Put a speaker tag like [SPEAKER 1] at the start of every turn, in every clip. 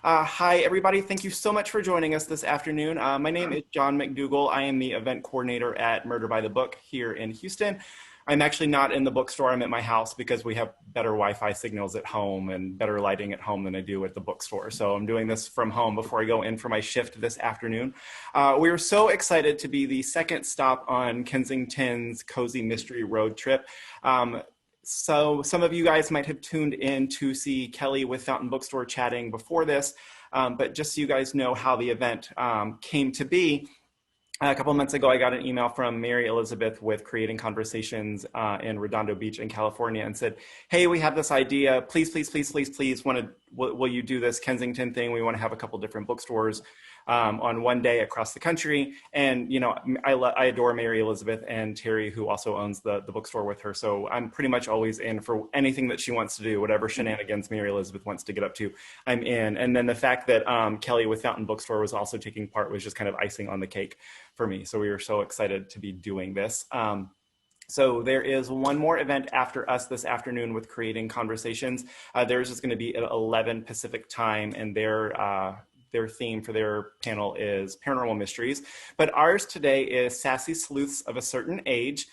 [SPEAKER 1] Hi, everybody. Thank you so much for joining us this afternoon. My name is John McDougall. I am the event coordinator at Murder by the Book here in Houston. I'm actually not in the bookstore. I'm at my house because we have better Wi-Fi signals at home and better lighting at home than I do at the bookstore. So I'm doing this from home before I go in for my shift this afternoon. We are so excited to be the second stop on Kensington's Cozy Mystery Road Trip. So some of you guys might have tuned in to see Kelly with Fountain Bookstore chatting before this, but just so you guys know how the event came to be, a couple of months ago, I got an email from Mary Elizabeth with Creating Conversations in Redondo Beach in California and said, hey, we have this idea. Please, will you do this Kensington thing? We want to have a couple different bookstores on one day across the country. And, you know, I adore Mary Elizabeth and Terry, who also owns the bookstore with her. So I'm pretty much always in for anything that she wants to do, whatever shenanigans Mary Elizabeth wants to get up to, I'm in. And then the fact that Kelly with Fountain Bookstore was also taking part was just kind of icing on the cake for me. So we were so excited to be doing this. So there is one more event after us this afternoon with Creating Conversations. Theirs is going to be at 11 Pacific time, and their theme for their panel is paranormal mysteries. But ours today is Sassy Sleuths of a Certain Age.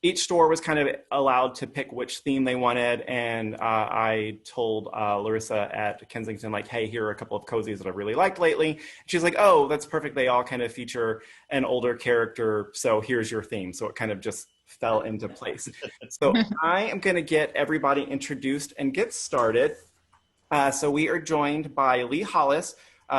[SPEAKER 1] Each store was kind of allowed to pick which theme they wanted, and I told Larissa at Kensington, like, hey, here are a couple of cozies that I've really liked lately. She's like, oh, that's perfect. They all kind of feature an older character, so here's your theme. So it kind of just fell into place. So I am going to get everybody introduced and get started. So we are joined by Lee Hollis,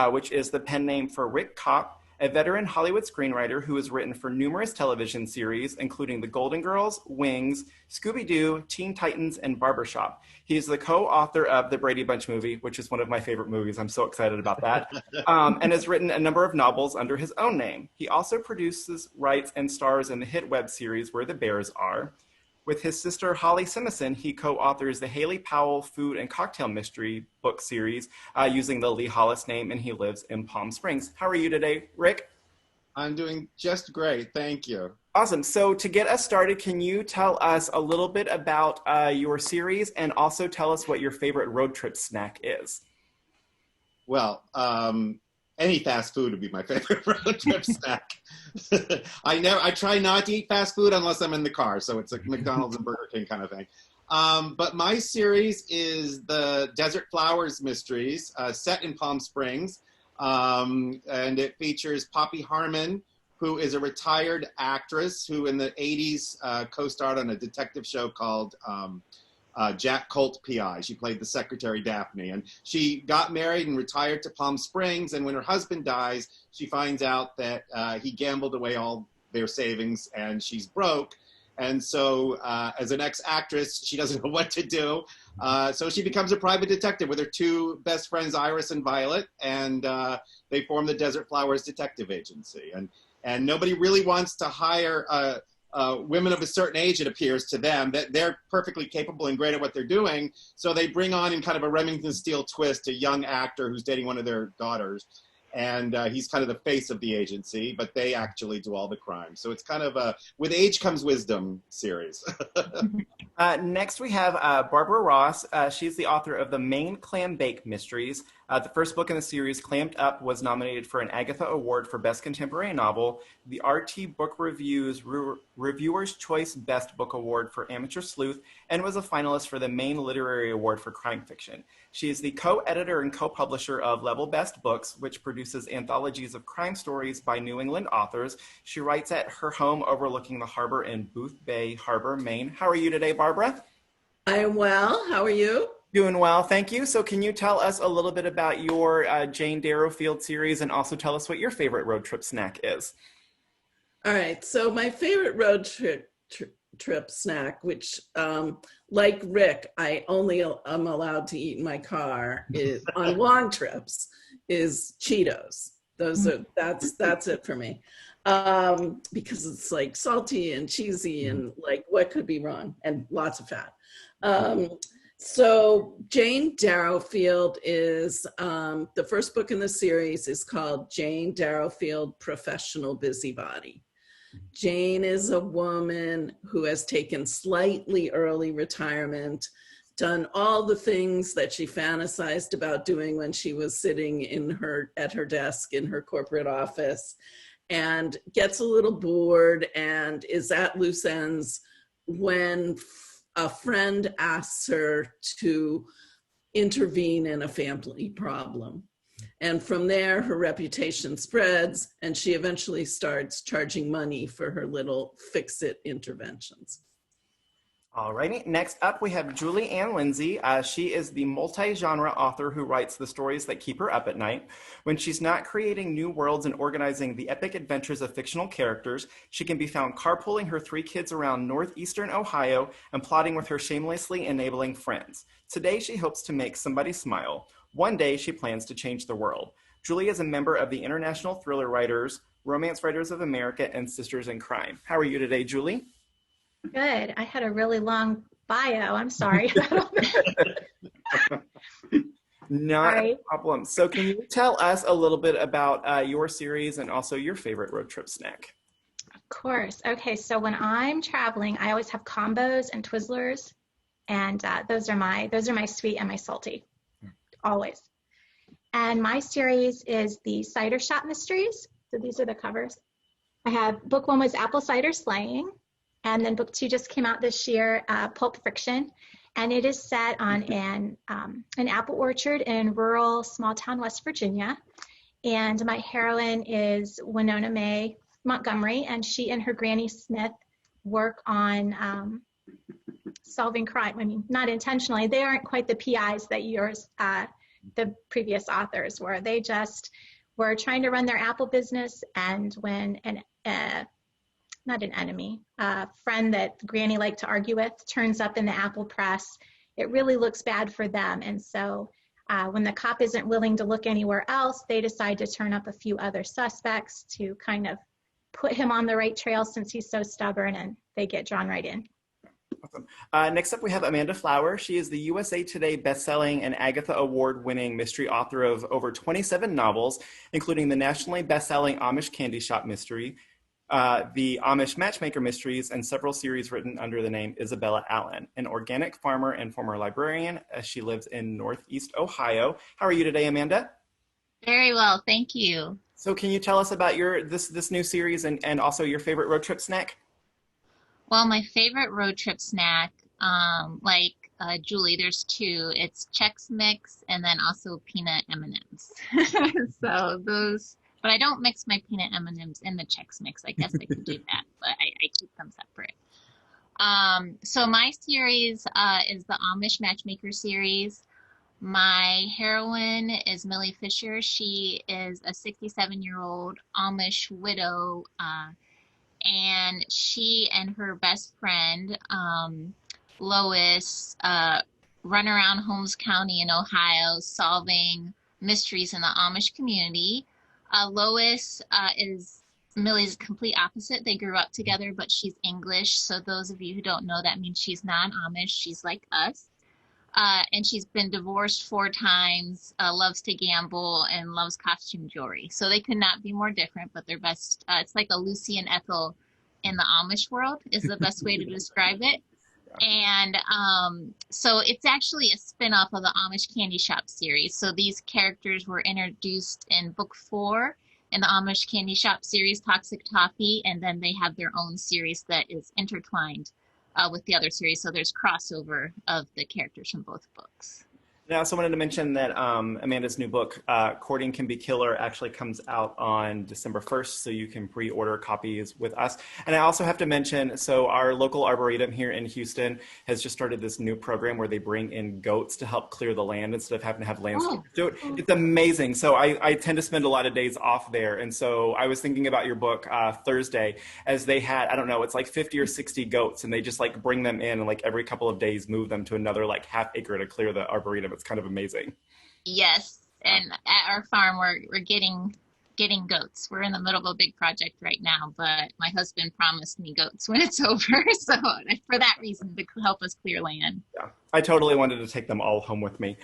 [SPEAKER 1] which is the pen name for Rick Kopp, a veteran Hollywood screenwriter who has written for numerous television series, including The Golden Girls, Wings, Scooby-Doo, Teen Titans, and Barbershop. He is the co-author of The Brady Bunch movie, which is one of my favorite movies. I'm so excited about that. And has written a number of novels under his own name. He also produces, writes, and stars in the hit web series Where the Bears Are. With his sister Holly Simison, he co-authors the Haley Powell Food and Cocktail Mystery book series using the Lee Hollis name, and he lives in Palm Springs. How are you today, Rick?
[SPEAKER 2] I'm doing just great, thank you.
[SPEAKER 1] Awesome. So to get us started, can you tell us a little bit about your series and also tell us what your favorite road trip snack is?
[SPEAKER 2] Well, any fast food would be my favorite road trip snack. I try not to eat fast food unless I'm in the car, so it's like McDonald's and Burger King kind of thing. But my series is the Desert Flowers Mysteries, set in Palm Springs, and it features Poppy Harmon, who is a retired actress who in the 80s co-starred on a detective show called Jack Colt PI. She played the secretary Daphne, and she got married and retired to Palm Springs, and when her husband dies, she finds out that he gambled away all their savings and she's broke. And so as an ex-actress, she doesn't know what to do. So she becomes a private detective with her two best friends, Iris and Violet, and they form the Desert Flowers Detective Agency. And nobody really wants to hire women of a certain age, it appears to them, that they're perfectly capable and great at what they're doing. So they bring on, in kind of a Remington Steele twist, a young actor who's dating one of their daughters. And he's kind of the face of the agency, but they actually do all the crime. So it's kind of a with age comes wisdom series.
[SPEAKER 1] Next, we have Barbara Ross. She's the author of the Maine Clam Bake Mysteries. The first book in the series, Clammed Up, was nominated for an Agatha Award for Best Contemporary Novel, the RT Book Review's Reviewer's Choice Best Book Award for Amateur Sleuth, and was a finalist for the Maine Literary Award for Crime Fiction. She is the co-editor and co-publisher of Level Best Books, which produces anthologies of crime stories by New England authors. She writes at her home overlooking the harbor in Booth Bay Harbor, Maine. How are you today, Barbara?
[SPEAKER 3] I am well. How are you?
[SPEAKER 1] Doing well, thank you. So can you tell us a little bit about your Jane Darylfield series and also tell us what your favorite road trip snack is?
[SPEAKER 3] All right. So my favorite road trip snack, which like Rick, I only am allowed to eat in my car is, on long trips, is Cheetos. That's it for me. Because it's like salty and cheesy and like what could be wrong, and lots of fat. So Jane Darylfield is, the first book in the series is called Jane Darylfield, Professional Busybody. Jane is a woman who has taken slightly early retirement done all the things that she fantasized about doing when she was sitting at her desk in her corporate office, and gets a little bored and is at loose ends when a friend asks her to intervene in a family problem. And from there, her reputation spreads, and she eventually starts charging money for her little fix-it interventions.
[SPEAKER 1] All righty. Next up, we have Julie Ann Lindsey. She is the multi-genre author who writes the stories that keep her up at night. When she's not creating new worlds and organizing the epic adventures of fictional characters, she can be found carpooling her 3 kids around northeastern Ohio and plotting with her shamelessly enabling friends. Today, she hopes to make somebody smile. One day, she plans to change the world. Julie is a member of the International Thriller Writers, Romance Writers of America, and Sisters in Crime. How are you today, Julie?
[SPEAKER 4] Good. I had a really long bio. I'm sorry about all that.
[SPEAKER 1] Not a problem. So can you tell us a little bit about your series and also your favorite road trip snack?
[SPEAKER 4] Of course. Okay, so when I'm traveling, I always have combos and Twizzlers, and those are my sweet and my salty, always. And my series is the Cider Shop Mysteries. So these are the covers. I have book 1 was Apple Cider Slaying. And then book 2 just came out this year, Pulp Friction, and it is set on an apple orchard in rural small town West Virginia. And my heroine is Winona Mae Montgomery, and she and her Granny Smith work on solving crime. I mean, not intentionally. They aren't quite the PIs that the previous authors were. They just were trying to run their apple business, and when not an enemy, a friend that Granny liked to argue with turns up in the apple press, it really looks bad for them. And so when the cop isn't willing to look anywhere else, they decide to turn up a few other suspects to kind of put him on the right trail since he's so stubborn, and they get drawn right in.
[SPEAKER 1] Awesome. Next up, we have Amanda Flower. She is the USA Today bestselling and Agatha Award-winning mystery author of over 27 novels, including the nationally bestselling Amish Candy Shop Mystery, the Amish Matchmaker Mysteries, and several series written under the name Isabella Alan, an organic farmer and former librarian, as she lives in Northeast Ohio. How are you today, Amanda?
[SPEAKER 5] Very well, thank you.
[SPEAKER 1] So can you tell us about this new series and also your favorite road trip snack?
[SPEAKER 5] Well, my favorite road trip snack, like Julie, there's 2. It's Chex Mix and then also peanut M&Ms. So those. But I don't mix my peanut M&Ms in the Chex Mix. I guess I could do that, but I keep them separate. So my series is the Amish Matchmaker series. My heroine is Millie Fisher. She is a 67-year-old Amish widow, and she and her best friend, Lois, run around Holmes County in Ohio solving mysteries in the Amish community. Lois is Millie's complete opposite. They grew up together, but she's English. So those of you who don't know, that means she's non-Amish. She's like us. And she's been divorced 4 times, loves to gamble, and loves costume jewelry. So they could not be more different, but they're best. It's like a Lucy and Ethel in the Amish world is the best way to describe it. And so it's actually a spin-off of the Amish Candy Shop series. So these characters were introduced in book 4 in the Amish Candy Shop series, Toxic Toffee, and then they have their own series that is intertwined with the other series. So there's crossover of the characters from both books.
[SPEAKER 1] I also wanted to mention that Amanda's new book, Courting Can Be Killer, actually comes out on December 1st, so you can pre-order copies with us. And I also have to mention, so our local arboretum here in Houston has just started this new program where they bring in goats to help clear the land instead of having to have landscapers do it. It's amazing. So I tend to spend a lot of days off there. And so I was thinking about your book Thursday, as they had, I don't know, it's like 50 or 60 goats, and they just like bring them in and like every couple of days move them to another like half acre to clear the arboretum. It's kind of amazing.
[SPEAKER 5] Yes, and at our farm we're getting goats. We're in the middle of a big project right now, but my husband promised me goats when it's over. So for that reason, to help us clear land.
[SPEAKER 1] Yeah, I totally wanted to take them all home with me.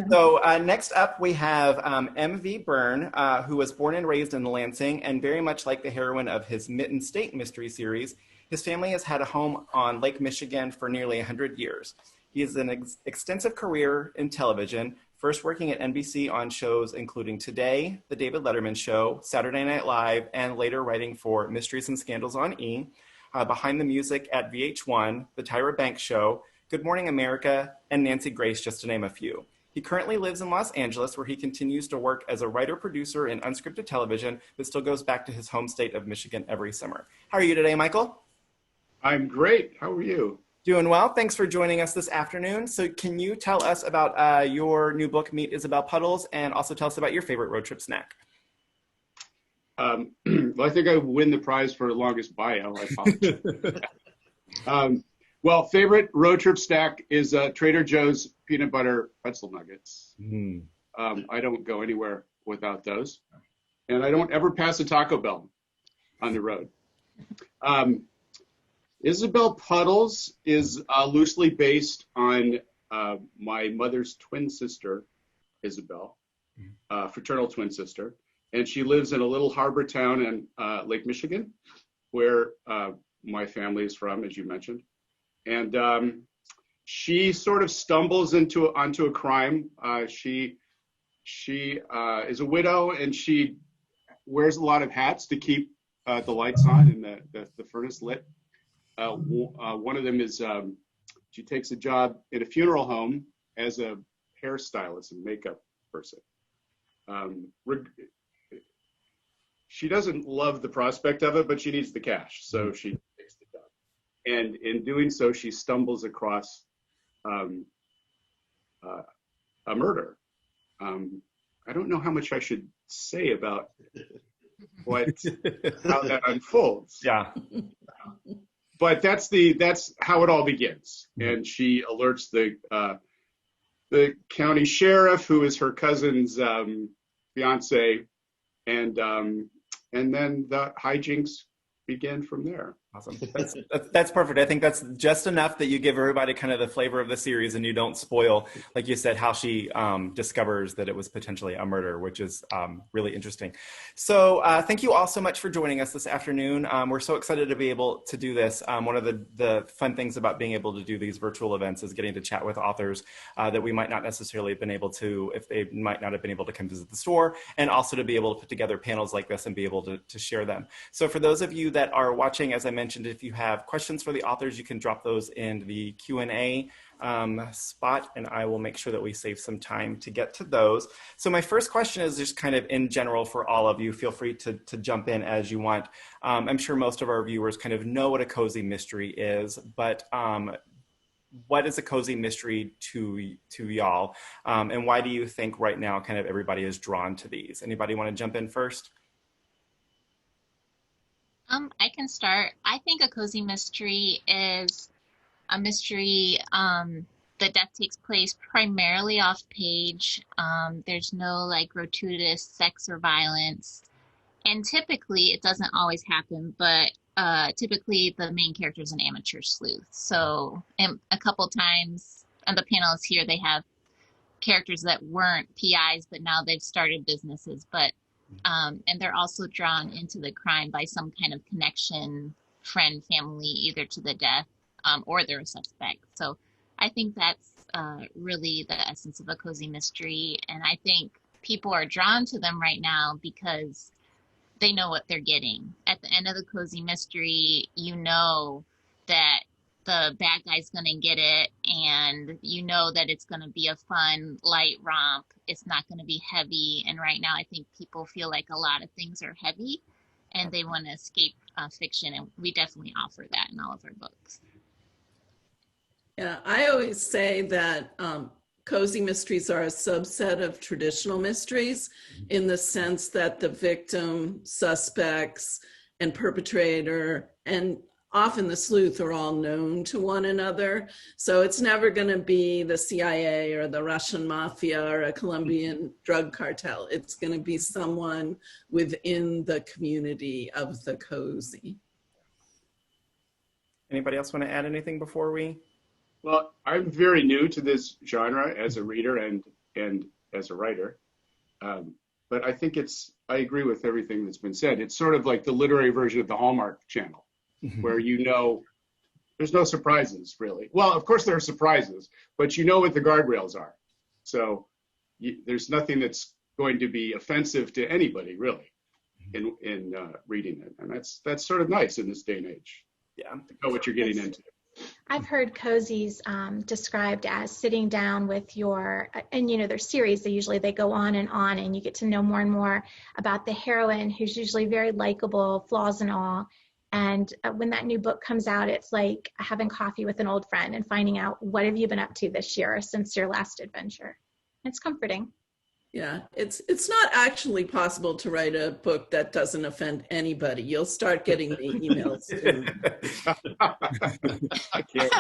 [SPEAKER 1] So next up we have M.V. Byrne, who was born and raised in Lansing, and very much like the heroine of his Mitten State mystery series, his family has had a home on Lake Michigan for nearly 100 years. He has an extensive career in television, first working at NBC on shows including Today, The David Letterman Show, Saturday Night Live, and later writing for Mysteries and Scandals on E! Behind the Music at VH1, The Tyra Banks Show, Good Morning America, and Nancy Grace, just to name a few. He currently lives in Los Angeles, where he continues to work as a writer-producer in unscripted television, but still goes back to his home state of Michigan every summer. How are you today, Michael?
[SPEAKER 6] I'm great. How are you?
[SPEAKER 1] Doing well. Thanks for joining us this afternoon. So can you tell us about your new book, Meet Isabel Puddles, and also tell us about your favorite road trip snack?
[SPEAKER 6] Well, I think I win the prize for longest bio. I apologize. Well, favorite road trip snack is Trader Joe's peanut butter pretzel nuggets. I don't go anywhere without those. And I don't ever pass a Taco Bell on the road. Isabel Puddles is loosely based on my mother's twin sister, Isabel, fraternal twin sister. And she lives in a little harbor town in Lake Michigan, where my family is from, as you mentioned. And she sort of stumbles onto a crime. She is a widow, and she wears a lot of hats to keep the lights on and the furnace lit. One of them is she takes a job in a funeral home as a hairstylist and makeup person. She doesn't love the prospect of it, but she needs the cash, so she takes the job. And in doing so, she stumbles across a murder. I don't know how much I should say about how that unfolds.
[SPEAKER 1] Yeah.
[SPEAKER 6] But that's how it all begins. And she alerts the county sheriff, who is her cousin's fiance, and then the hijinks begin from there.
[SPEAKER 1] Awesome. That's perfect. I think that's just enough that you give everybody kind of the flavor of the series and you don't spoil, like you said, how she discovers that it was potentially a murder, which is really interesting. So thank you all so much for joining us this afternoon. We're so excited to be able to do this. One of the fun things about being able to do these virtual events is getting to chat with authors that we might not necessarily have been able to, if they might not have been able to come visit the store, and also to be able to put together panels like this and be able to share them. So for those of you that are watching, as I mentioned, if you have questions for the authors, you can drop those in the Q&A spot, and I will make sure that we save some time to get to those. So my first question is just kind of in general for all of you. Feel free to jump in as you want. I'm sure most of our viewers kind of know what a cozy mystery is, but what is a cozy mystery to y'all? And why do you think right now kind of everybody is drawn to these? Anybody want to jump in first?
[SPEAKER 5] I can start. I think a cozy mystery is a mystery the death takes place primarily off page. There's no like gratuitous sex or violence. And typically, it doesn't always happen, but typically the main character is an amateur sleuth. So a couple times on the panels here, they have characters that weren't PIs, but now they've started businesses. But and they're also drawn into the crime by some kind of connection, friend, family, either to the death or they're a suspect. So I think that's really the essence of a cozy mystery. And I think people are drawn to them right now because they know what they're getting. At the end of the cozy mystery, you know that the bad guy's going to get it, and you know that it's going to be a fun, light romp. It's not going to be heavy. And right now, I think people feel like a lot of things are heavy, and they want to escape fiction, and we definitely offer that in all of our books.
[SPEAKER 3] Yeah, I always say that cozy mysteries are a subset of traditional mysteries in the sense that the victim, suspects, and perpetrator, and often the sleuth are all known to one another. So it's never going to be the CIA or the Russian mafia or a Colombian drug cartel. It's going to be someone within the community of the cozy.
[SPEAKER 1] Anybody else want to add anything before we?
[SPEAKER 6] Well, I'm very new to this genre as a reader and as a writer. But I think I agree with everything that's been said. It's sort of like the literary version of the Hallmark Channel, where you know There's no surprises, really. Well, of course there are surprises, but you know what the guardrails are. So there's nothing that's going to be offensive to anybody, really, in reading it. And that's sort of nice in this day and age.
[SPEAKER 1] Yeah.
[SPEAKER 6] To know what you're getting into.
[SPEAKER 4] I've heard cozies described as sitting down with your, and their series, they go on, and you get to know more and more about the heroine, who's usually very likable, flaws and all. And when that new book comes out, it's like having coffee with an old friend and finding out, what have you been up to this year since your last adventure? It's comforting.
[SPEAKER 3] Yeah, it's not actually possible to write a book that doesn't offend anybody. You'll start getting the emails soon.
[SPEAKER 6] I can't wait.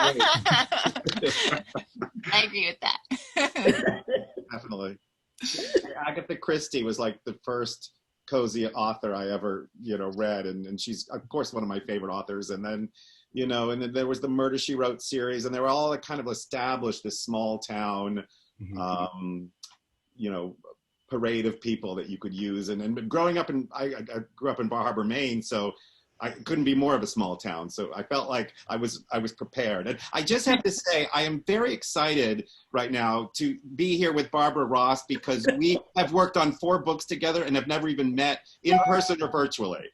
[SPEAKER 5] I agree with that.
[SPEAKER 2] Definitely. Agatha Christie was like the first cozy author I ever, read. And she's, of course, one of my favorite authors. And then, and then there was the Murder, She Wrote series, and they were all kind of established this small town, parade of people that you could use. And growing up I grew up in Bar Harbor, Maine, so I couldn't be more of a small town. So I felt like I was prepared. And I just have to say, I am very excited right now to be here with Barbara Ross, because we have worked on 4 books together and have never even met in person or virtually.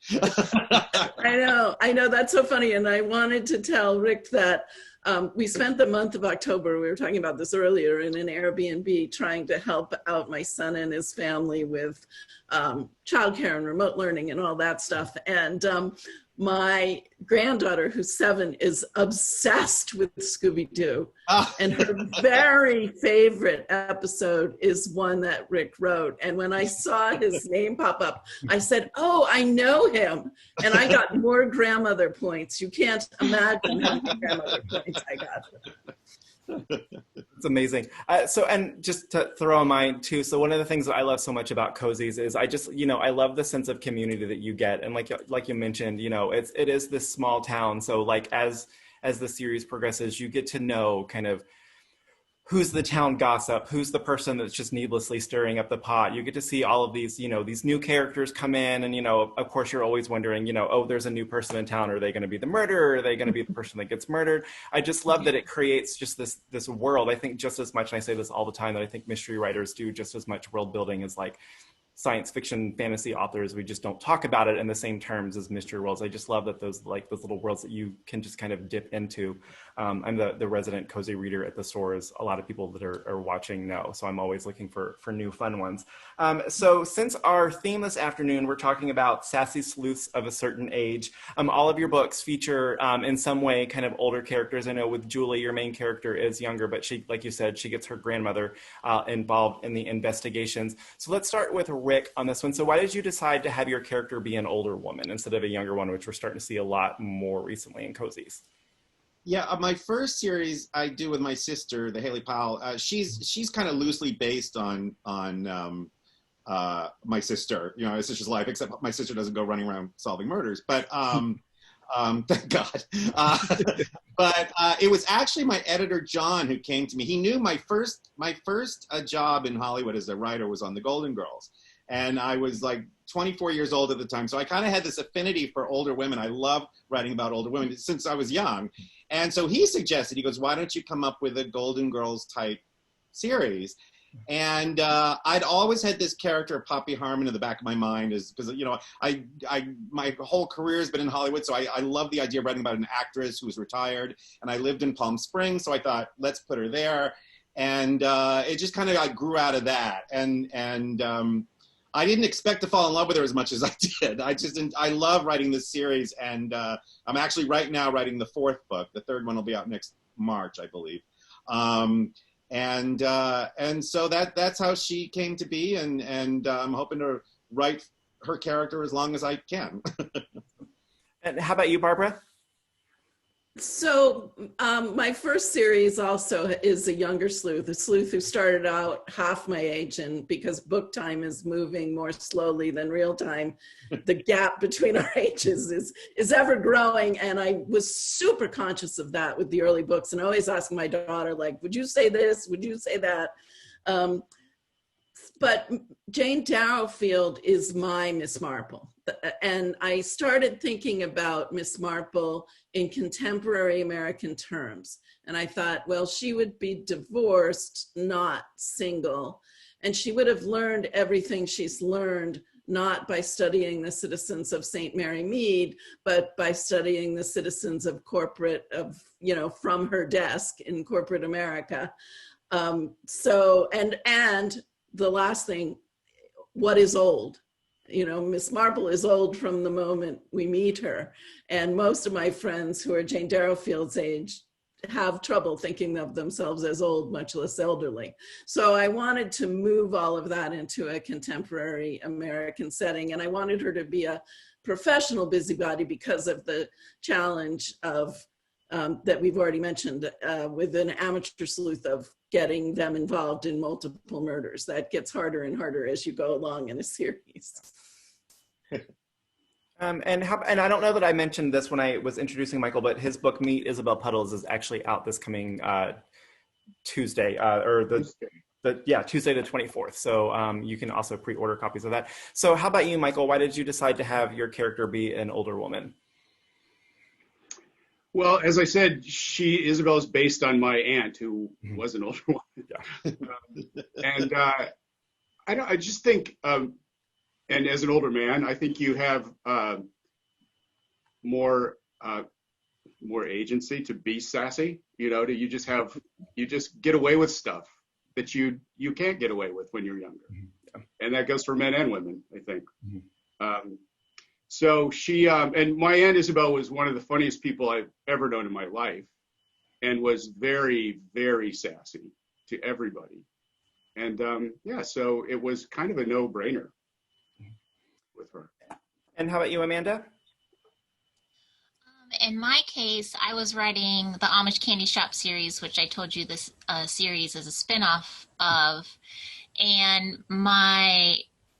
[SPEAKER 3] I know, that's so funny. And I wanted to tell Rick that we spent the month of October, we were talking about this earlier, in an Airbnb trying to help out my son and his family with childcare and remote learning and all that stuff. And my granddaughter, who's 7, is obsessed with Scooby-Doo. And her very favorite episode is one that Rick wrote. And when I saw his name pop up, I said, "Oh, I know him." And I got more grandmother points. You can't imagine how many grandmother points I got.
[SPEAKER 1] It's amazing. And just to throw in mind too, so one of the things that I love so much about cozies is I just, I love the sense of community that you get. And like you mentioned, it is this small town. So like as the series progresses, you get to know kind of who's the town gossip, who's the person that's just needlessly stirring up the pot. You get to see all of these, these new characters come in, and, of course you're always wondering, oh, there's a new person in town. Are they going to be the murderer? Are they going to be the person that gets murdered? I just love that it creates just this world. I think just as much, and I say this all the time, that I think mystery writers do just as much world building as like science fiction fantasy authors. We just don't talk about it in the same terms as mystery worlds. I just love that those little worlds that you can just kind of dip into. I'm the resident cozy reader at the store, as a lot of people that are watching know. So I'm always looking for new fun ones. So since our theme this afternoon, we're talking about sassy sleuths of a certain age. All of your books feature in some way kind of older characters. I know with Julie, your main character is younger, but she, like you said, she gets her grandmother involved in the investigations. So let's start with Rick on this one. So why did you decide to have your character be an older woman instead of a younger one, which we're starting to see a lot more recently in cozies?
[SPEAKER 2] Yeah, my first series I do with my sister, the Haley Powell. She's kind of loosely based on my sister. My sister's life, except my sister doesn't go running around solving murders. But thank God. But it was actually my editor John who came to me. He knew my first job in Hollywood as a writer was on The Golden Girls. And I was like 24 years old at the time. So I kind of had this affinity for older women. I love writing about older women since I was young. And so he suggested, he goes, why don't you come up with a Golden Girls type series? And I'd always had this character, Poppy Harmon, in the back of my mind, is because, my whole career has been in Hollywood. So I love the idea of writing about an actress who was retired. And I lived in Palm Springs. So I thought, let's put her there. And it just kind of grew out of that. And I didn't expect to fall in love with her as much as I did. I love writing this series, and I'm actually right now writing the 4th book. The 3rd one will be out next March, I believe. And so that's how she came to be, and I'm hoping to write her character as long as I can.
[SPEAKER 1] And how about you, Barbara?
[SPEAKER 3] So my first series also is a younger sleuth, a sleuth who started out half my age, and because book time is moving more slowly than real time, the gap between our ages is ever growing. And I was super conscious of that with the early books, and always asking my daughter, like, would you say this? Would you say that? But Jane Darylfield is my Miss Marple. And I started thinking about Miss Marple in contemporary American terms. And I thought, well, she would be divorced, not single. And she would have learned everything she's learned, not by studying the citizens of St. Mary Mead, but by studying the citizens of corporate, from her desk in corporate America. And the last thing, what is old? Miss Marple is old from the moment we meet her. And most of my friends who are Jane Darylfield's age have trouble thinking of themselves as old, much less elderly. So I wanted to move all of that into a contemporary American setting. And I wanted her to be a professional busybody because of the challenge of that we've already mentioned with an amateur sleuth of getting them involved in multiple murders. That gets harder and harder as you go along in a series.
[SPEAKER 1] And I don't know that I mentioned this when I was introducing Michael, but his book Meet Isabel Puddles is actually out this coming Tuesday, Tuesday the 24th. So you can also pre-order copies of that. So how about you, Michael? Why did you decide to have your character be an older woman?
[SPEAKER 6] Well, as I said, Isabel is based on my aunt, who was an older woman. Yeah. I just think, and as an older man, I think you have more agency to be sassy. You just get away with stuff that you can't get away with when you're younger, and that goes for men and women, I think. So she, and my Aunt Isabel was one of the funniest people I've ever known in my life, and was very, very sassy to everybody. And so it was kind of a no-brainer with her.
[SPEAKER 1] And how about you, Amanda?
[SPEAKER 5] In my case, I was writing the Amish Candy Shop series, which I told you this series is a spinoff of, and my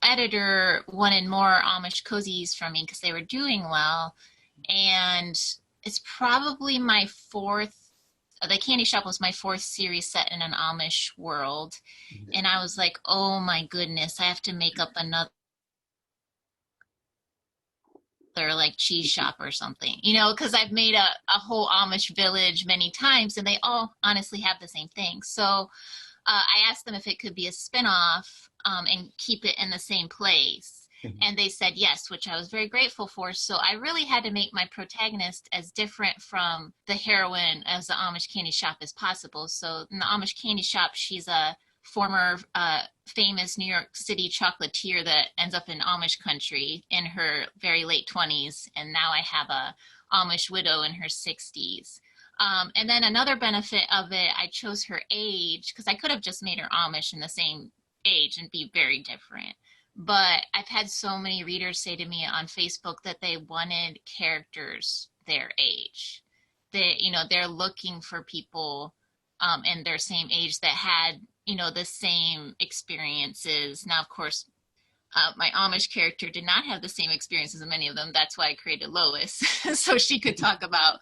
[SPEAKER 5] editor wanted more Amish cozies from me because they were doing well. And it's probably my the Candy Shop was my fourth series set in an Amish world. And I was like, oh my goodness, I have to make up another like cheese shop or something, because I've made a whole Amish village many times and they all honestly have the same thing. So I asked them if it could be a spinoff and keep it in the same place. And they said yes, which I was very grateful for. So I really had to make my protagonist as different from the heroine as the Amish Candy Shop as possible. So in the Amish Candy Shop, she's a former famous New York City chocolatier that ends up in Amish country in her very late 20s. And now I have a Amish widow in her 60s. And then another benefit of it, I chose her age because I could have just made her Amish in the same age and be very different. But I've had so many readers say to me on Facebook that they wanted characters their age. They're looking for people in their same age that had, the same experiences. Now, of course, my Amish character did not have the same experiences as many of them. That's why I created Lois, so she could talk about,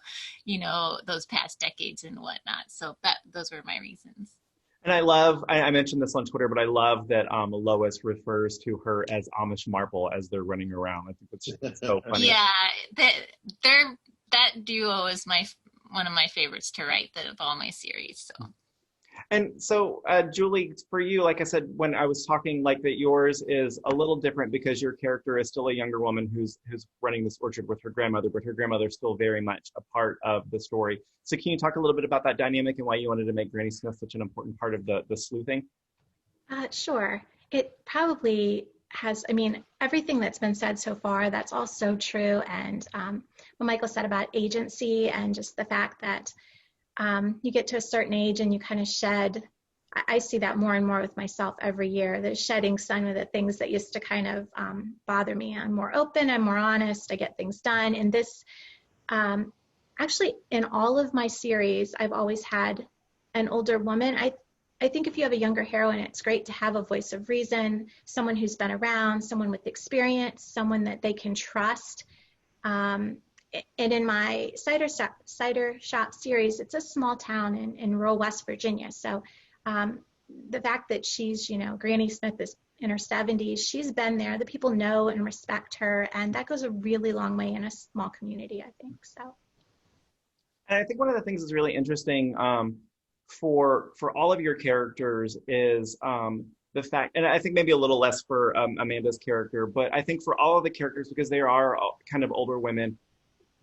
[SPEAKER 5] those past decades and whatnot. So those were my reasons.
[SPEAKER 1] And I mentioned this on Twitter, but I love that Lois refers to her as Amish Marple as they're running around. I think it's so funny.
[SPEAKER 5] Yeah, that duo is one of my favorites to write of all my series. So.
[SPEAKER 1] And so, Julie, for you, like I said, when I was talking, like that yours is a little different because your character is still a younger woman who's running this orchard with her grandmother, but her grandmother's still very much a part of the story. So can you talk a little bit about that dynamic and why you wanted to make Granny Smith such an important part of the sleuthing?
[SPEAKER 4] Sure. It probably has, everything that's been said so far, that's all so true. And what Michael said about agency and just the fact that you get to a certain age and you kind of shed. I see that more and more with myself every year. The shedding some of the things that used to kind of bother me. I'm more open, I'm more honest, I get things done. And this, actually, in all of my series, I've always had an older woman. I think if you have a younger heroine, it's great to have a voice of reason, someone who's been around, someone with experience, someone that they can trust. And in my Cider Shop series, it's a small town in rural West Virginia. So the fact that she's, Granny Smith is in her 70s, she's been there. The people know and respect her. And that goes a really long way in a small community, I think. So.
[SPEAKER 1] And I think one of the things that's really interesting for all of your characters is the fact, and I think maybe a little less for Amanda's character, but I think for all of the characters, because they are kind of older women,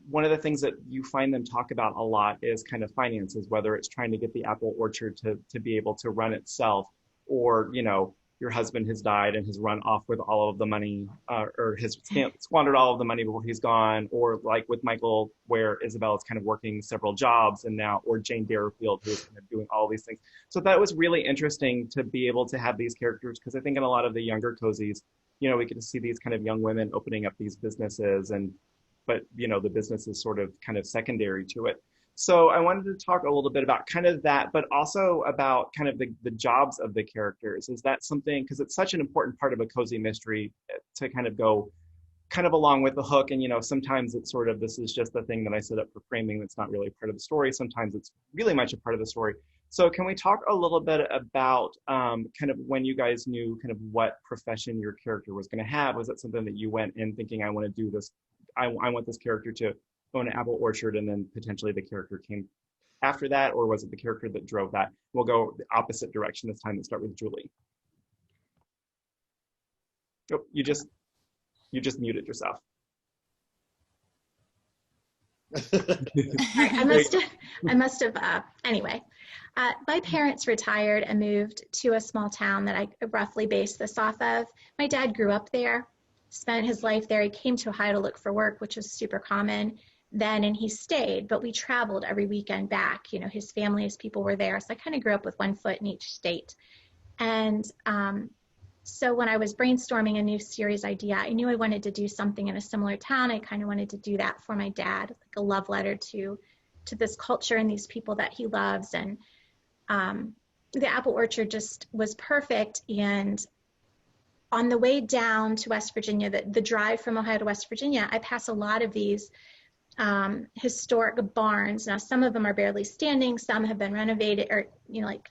[SPEAKER 1] one of the things that you find them talk about a lot is kind of finances, whether it's trying to get the apple orchard to be able to run itself, or, you know, your husband has died and has run off with all of the money, or has squandered all of the money before he's gone, or like with Michael, where Isabella's kind of working several jobs and now, or Jane Darylfield, who's kind of doing all these things. So that was really interesting to be able to have these characters, because I think in a lot of the younger cozies, you know, we get to see these kind of young women opening up these businesses, but you know, the business is sort of kind of secondary to it. So I wanted to talk a little bit about kind of that, but also about kind of the jobs of the characters. Is that something, because it's such an important part of a cozy mystery, to kind of go kind of along with the hook. And, you know, sometimes it's sort of, this is just the thing that I set up for framing that's not really part of the story. Sometimes it's really much a part of the story. So can we talk a little bit about kind of when you guys knew kind of what profession your character was going to have? Was that something that you went in thinking, I want to do this, I want this character to own an apple orchard, and then potentially the character came after that? Or was it the character that drove that? We'll go the opposite direction this time and start with Julie. Oh, you just muted yourself.
[SPEAKER 4] I must have, anyway. My parents retired and moved to a small town that I roughly based this off of. My dad grew up there, spent his life there. He came to Ohio to look for work, which was super common then, and he stayed, but we traveled every weekend back. You know, his family, his people were there. So I kind of grew up with one foot in each state. And so when I was brainstorming a new series idea, I knew I wanted to do something in a similar town. I kind of wanted to do that for my dad, like a love letter to this culture and these people that he loves. And the apple orchard just was perfect. And on the way down to West Virginia, the drive from Ohio to West Virginia, I pass a lot of these historic barns. Now, some of them are barely standing, some have been renovated, or, you know, like,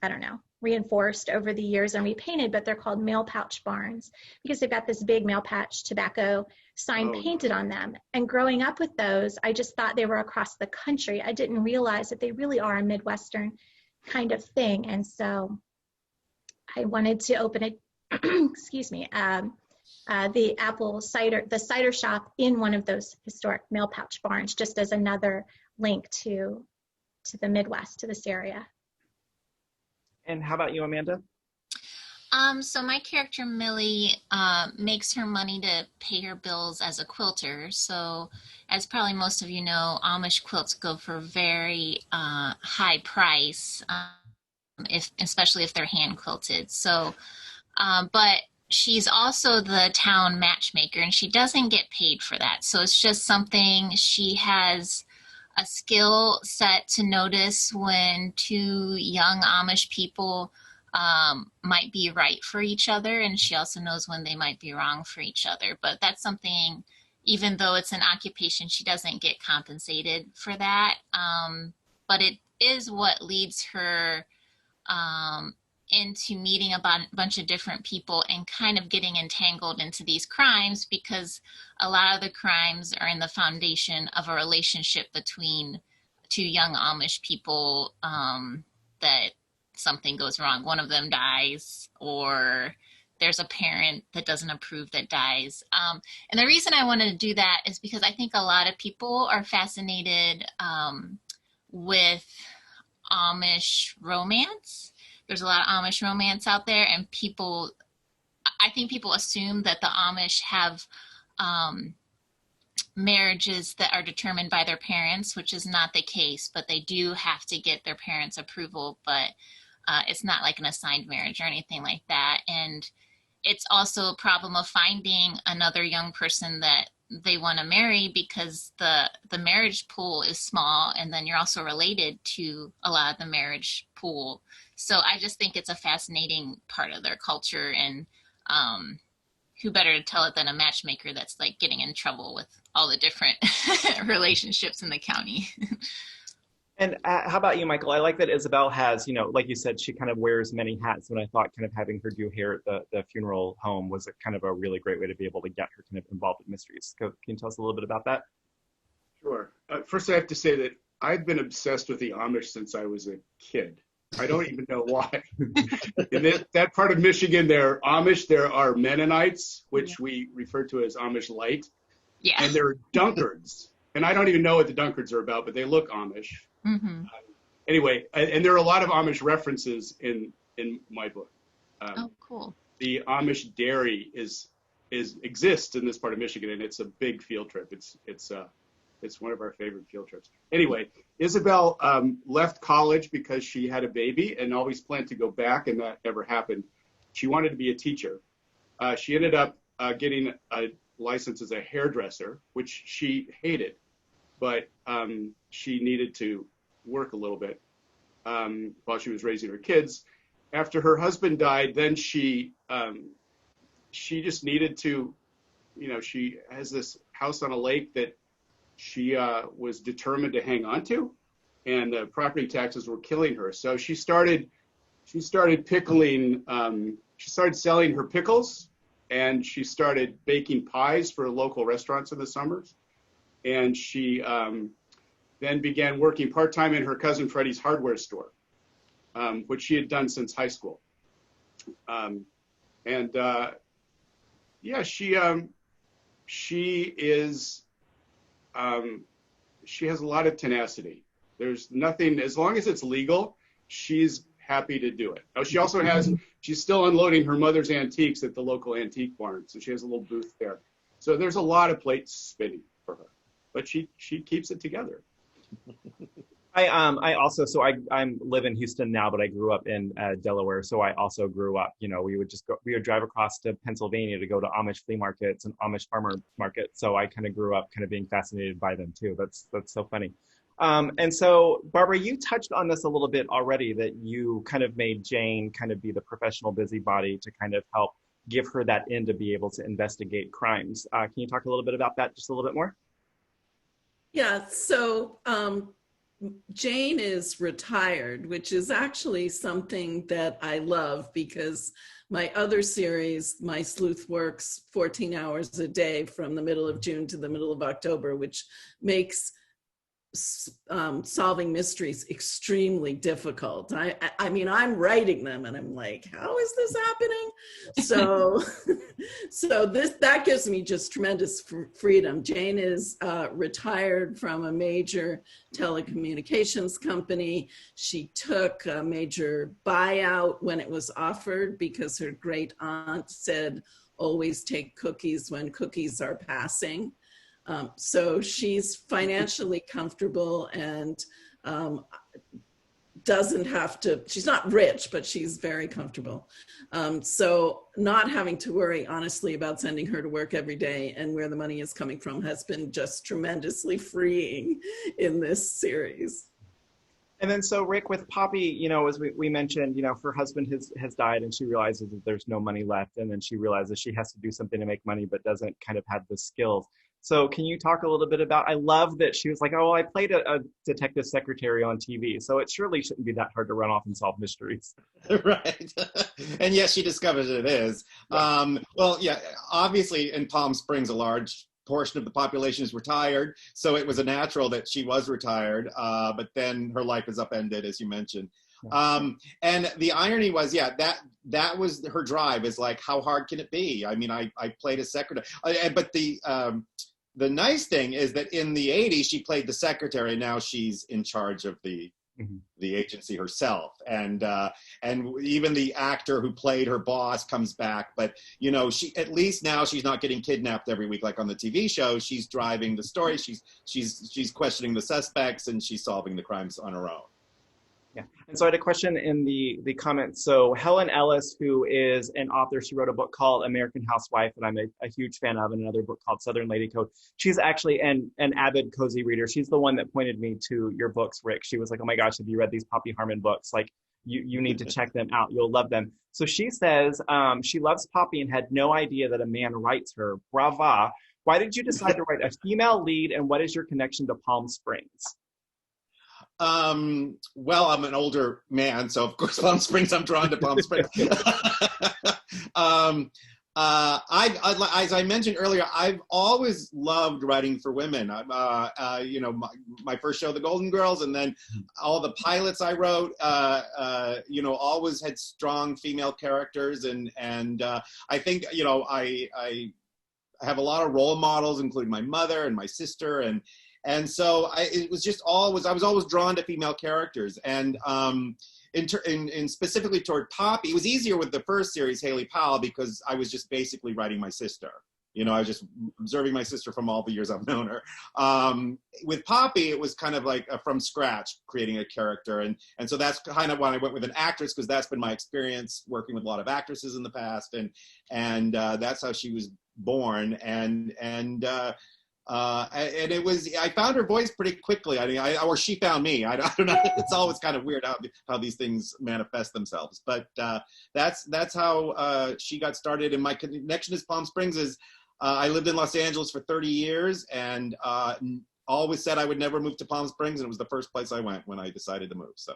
[SPEAKER 4] I don't know, reinforced over the years and repainted, but they're called mail pouch barns because they've got this big mail pouch tobacco sign painted on them. And growing up with those, I just thought they were across the country. I didn't realize that they really are a Midwestern kind of thing. And so I wanted to open it, excuse me, the cider shop in one of those historic mail pouch barns, just as another link to the Midwest, to this area.
[SPEAKER 1] And how about you, Amanda?
[SPEAKER 5] So my character Millie makes her money to pay her bills as a quilter. So as probably most of you know, Amish quilts go for very high price, especially if they're hand quilted. So, but she's also the town matchmaker, and she doesn't get paid for that. So it's just something she has a skill set to notice when two young Amish people might be right for each other, and she also knows when they might be wrong for each other. But that's something, even though it's an occupation, she doesn't get compensated for that. But it is what leads her into meeting a bunch of different people and kind of getting entangled into these crimes, because a lot of the crimes are in the foundation of a relationship between two young Amish people, that something goes wrong. One of them dies, or there's a parent that doesn't approve that dies. And the reason I wanted to do that is because I think a lot of people are fascinated with Amish romance. There's a lot of Amish romance out there, and I think people assume that the Amish have marriages that are determined by their parents, which is not the case, but they do have to get their parents' approval, but it's not like an assigned marriage or anything like that. And it's also a problem of finding another young person that they want to marry, because the marriage pool is small, and then you're also related to a lot of the marriage pool. So I just think it's a fascinating part of their culture, and who better to tell it than a matchmaker that's like getting in trouble with all the different relationships in the county.
[SPEAKER 1] And how about you, Michael? I like that Isabel has, you know, like you said, she kind of wears many hats. And I thought kind of having her do hair at the funeral home was kind of a really great way to be able to get her kind of involved in mysteries. Can you tell us a little bit about that?
[SPEAKER 6] Sure. First, I have to say that I've been obsessed with the Amish since I was a kid. I don't even know why. In that part of Michigan, there are Amish, there are Mennonites, which we refer to as Amish Light,
[SPEAKER 5] Yeah.
[SPEAKER 6] and there are Dunkards. And I don't even know what the Dunkards are about, but they look Amish.
[SPEAKER 5] Mm-hmm.
[SPEAKER 6] Anyway, and there are a lot of Amish references in my book.
[SPEAKER 5] Oh, cool.
[SPEAKER 6] The Amish dairy exists in this part of Michigan, and it's a big field trip. It's one of our favorite field trips. Anyway, Isabel left college because she had a baby and always planned to go back, and that never happened. She wanted to be a teacher. She ended up getting a license as a hairdresser, which she hated, but she needed to work a little bit while she was raising her kids. After her husband died, then she just needed to, she has this house on a lake that she was determined to hang on to, and the property taxes were killing her. So she started pickling. She started selling her pickles, and she started baking pies for local restaurants in the summers. And she then began working part-time in her cousin Freddie's hardware store, which she had done since high school. She has a lot of tenacity. There's nothing, as long as it's legal, she's happy to do it. Now, she's still unloading her mother's antiques at the local antique barn, so she has a little booth there. So there's a lot of plates spinning for her, but she keeps it together.
[SPEAKER 1] I also, so I live in Houston now, but I grew up in Delaware. So I also grew up, we would drive across to Pennsylvania to go to Amish flea markets and Amish farmer markets. So I kind of grew up kind of being fascinated by them too. That's so funny. And so Barbara, you touched on this a little bit already, that you kind of made Jane kind of be the professional busybody to kind of help give her that in to be able to investigate crimes. Can you talk a little bit about that just a little bit more?
[SPEAKER 3] Yeah, so Jane is retired, which is actually something that I love, because my other series, My Sleuth, works 14 hours a day from the middle of June to the middle of October, which makes solving mysteries extremely difficult. I mean, I'm writing them and I'm like, how is this happening? So that gives me just tremendous freedom. Jane is retired from a major telecommunications company. She took a major buyout when it was offered, because her great aunt said, always take cookies when cookies are passing. So she's financially comfortable and doesn't have to, she's not rich, but she's very comfortable. So not having to worry, honestly, about sending her to work every day and where the money is coming from has been just tremendously freeing in this series.
[SPEAKER 1] And then so Rick, with Poppy, as we mentioned, her husband has died, and she realizes that there's no money left. And then she realizes she has to do something to make money, but doesn't kind of have the skills. So can you talk a little bit about, I love that she was like, oh, I played a detective secretary on TV, so it surely shouldn't be that hard to run off and solve mysteries.
[SPEAKER 2] Right. And yes, she discovers it is. Well, yeah, obviously in Palm Springs, a large portion of the population is retired. So it was a natural that she was retired, but then her life is upended, as you mentioned. And the irony was, that was her drive, is like, how hard can it be? I mean, I played a secretary, but the nice thing is that in the 80s, she played the secretary, and now she's in charge of the agency herself. And even the actor who played her boss comes back, but she, at least now she's not getting kidnapped every week like on the TV show. She's driving the story. She's questioning the suspects, and she's solving the crimes on her own.
[SPEAKER 1] Yeah. And so I had a question in the comments. So Helen Ellis, who is an author, she wrote a book called American Housewife, and I'm a huge fan of, and another book called Southern Lady Code. She's actually an avid cozy reader. She's the one that pointed me to your books, Rick. She was like, oh my gosh, have you read these Poppy Harmon books? Like, you need to check them out. You'll love them. So she says she loves Poppy and had no idea that a man writes her. Brava. Why did you decide to write a female lead, and what is your connection to Palm Springs?
[SPEAKER 2] Well, I'm an older man, so of course Palm Springs, I'm drawn to Palm Springs. As I mentioned earlier, I've always loved writing for women. You know, my first show, The Golden Girls, and then all the pilots I wrote, you know, always had strong female characters. And I think, you know, I have a lot of role models, including my mother and my sister. And so it was just always, I was always drawn to female characters. And in specifically toward Poppy, it was easier with the first series, Haley Powell, because I was just basically writing my sister. You know, I was just observing my sister from all the years I've known her. With Poppy, it was kind of like from scratch, creating a character. And so that's kind of why I went with an actress, because that's been my experience working with a lot of actresses in the past. And that's how she was born. And it was, I found her voice pretty quickly. I mean, or she found me. I don't know. It's always kind of weird how these things manifest themselves. But that's how she got started. And my connection to Palm Springs is I lived in Los Angeles for 30 years and always said I would never move to Palm Springs. And it was the first place I went when I decided to move. So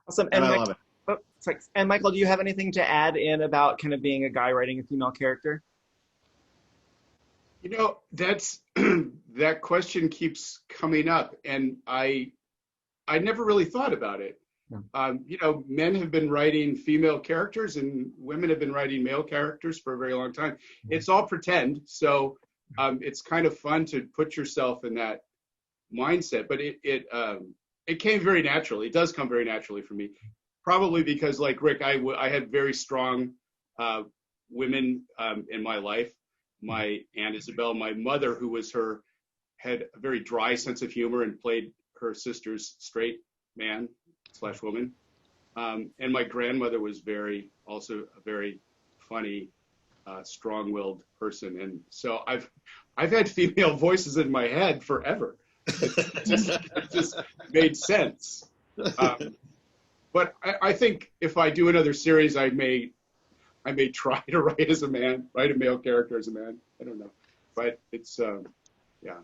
[SPEAKER 1] awesome.
[SPEAKER 2] And I love it.
[SPEAKER 1] Oh, sorry. And Michael, do you have anything to add in about kind of being a guy writing a female character?
[SPEAKER 6] You know, that's that question keeps coming up, and I never really thought about it.
[SPEAKER 1] Yeah.
[SPEAKER 6] You know, men have been writing female characters, and women have been writing male characters for a very long time. It's all pretend, so it's kind of fun to put yourself in that mindset. But it came very naturally. It does come very naturally for me, probably because, like Rick, I had very strong women in my life. My Aunt Isabella, my mother, who had a very dry sense of humor and played her sister's straight man / woman. And my grandmother was also a very funny, strong-willed person. And so I've had female voices in my head forever. It just made sense. But I think if I do another series, I may try to write as a man, write a male character as a man. I don't know, but it's yeah.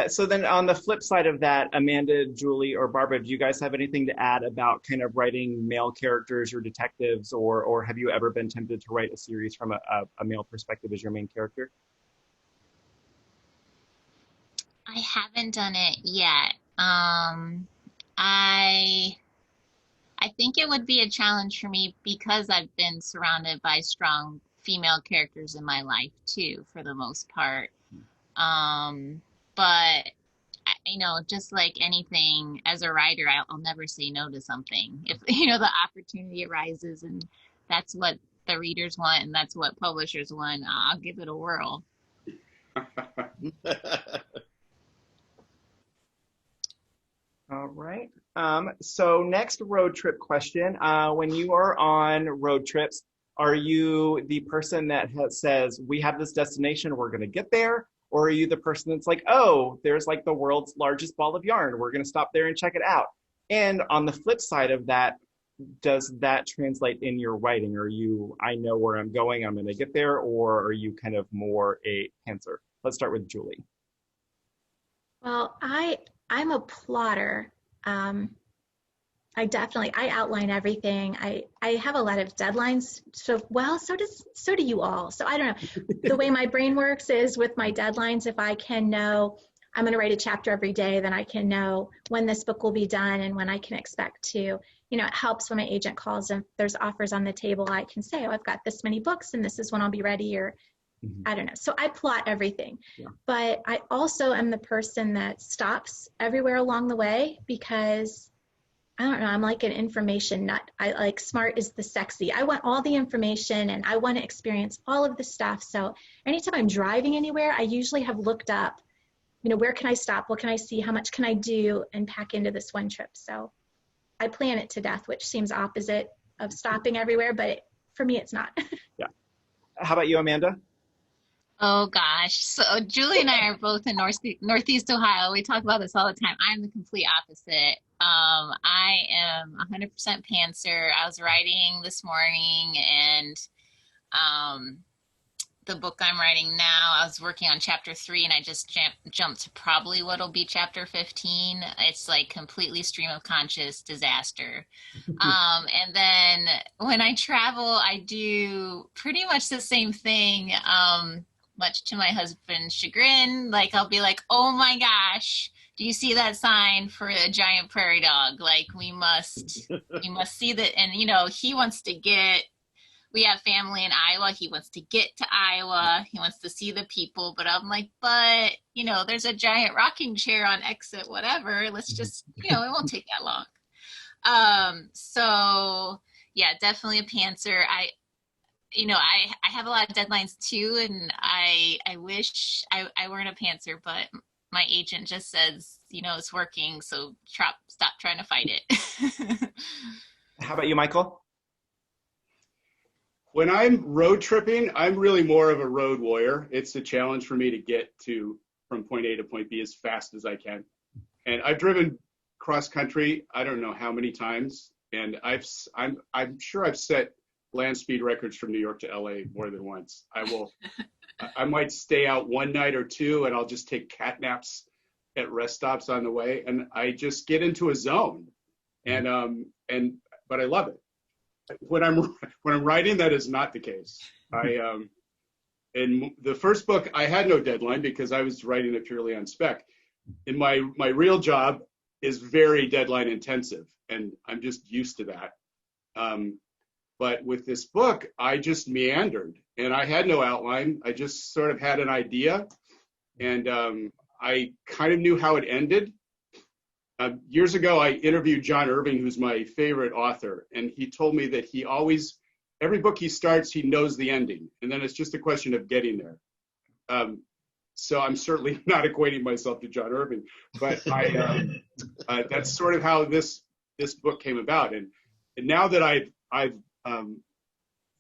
[SPEAKER 1] So then on the flip side of that, Amanda, Julie, or Barbara, do you guys have anything to add about kind of writing male characters or detectives, or have you ever been tempted to write a series from a male perspective as your main character?
[SPEAKER 5] I haven't done it yet. I think it would be a challenge for me because I've been surrounded by strong female characters in my life too, for the most part. But you know, just like anything, as a writer, I'll never say no to something. If you know the opportunity arises and that's what the readers want and that's what publishers want, I'll give it a whirl.
[SPEAKER 1] All right. So next road trip question. When you are on road trips, are you the person that says, we have this destination, we're going to get there? Or are you the person that's like, oh, there's like the world's largest ball of yarn, we're going to stop there and check it out? And on the flip side of that, does that translate in your writing? Are you, I know where I'm going, I'm going to get there? Or are you kind of more a pantser? Let's start with Julie.
[SPEAKER 4] Well, I'm a plotter. I outline everything. I have a lot of deadlines. So do you all. So I don't know. The way my brain works is with my deadlines, if I can know I'm going to write a chapter every day, then I can know when this book will be done and when I can expect to, you know, it helps when my agent calls and there's offers on the table. I can say, oh, I've got this many books and this is when I'll be ready, or I don't know. So I plot everything, but I also am the person that stops everywhere along the way because I don't know, I'm like an information nut. I like smart is the sexy. I want all the information and I want to experience all of the stuff. So anytime I'm driving anywhere, I usually have looked up, you know, where can I stop? What can I see? How much can I do and pack into this one trip? So I plan it to death, which seems opposite of stopping everywhere, but for me, it's not.
[SPEAKER 1] Yeah. How about you, Amanda?
[SPEAKER 5] Oh gosh. So Julie and I are both in Northeast Ohio. We talk about this all the time. I'm the complete opposite. I am 100% pantser. I was writing this morning and the book I'm writing now, I was working on chapter 3 and I just jumped to probably what'll be chapter 15. It's like completely stream of conscious disaster. And then when I travel, I do pretty much the same thing, much to my husband's chagrin. Like, I'll be like, oh my gosh, do you see that sign for a giant prairie dog? Like, we must see that. And, he wants to we have family in Iowa. He wants to get to Iowa. He wants to see the people. But I'm like, there's a giant rocking chair on exit, whatever. Let's just, it won't take that long. So yeah, definitely a pantser. I have a lot of deadlines too, and I wish I weren't a pantser, but my agent just says, it's working, so stop trying to fight it.
[SPEAKER 1] How about you, Michael?
[SPEAKER 6] When I'm road tripping, I'm really more of a road warrior. It's a challenge for me to get from point A to point B as fast as I can. And I've driven cross country, I don't know how many times, and I'm sure I've set land speed records from New York to LA more than once. I might stay out one night or two, and I'll just take cat naps at rest stops on the way, and I just get into a zone. But I love it. When I'm writing, that is not the case. In the first book, I had no deadline because I was writing it purely on spec. In my real job is very deadline intensive, and I'm just used to that. But with this book, I just meandered, and I had no outline. I just sort of had an idea, and I kind of knew how it ended. Years ago, I interviewed John Irving, who's my favorite author, and he told me that every book he starts, he knows the ending, and then it's just a question of getting there. So I'm certainly not equating myself to John Irving, but that's sort of how this book came about. And now that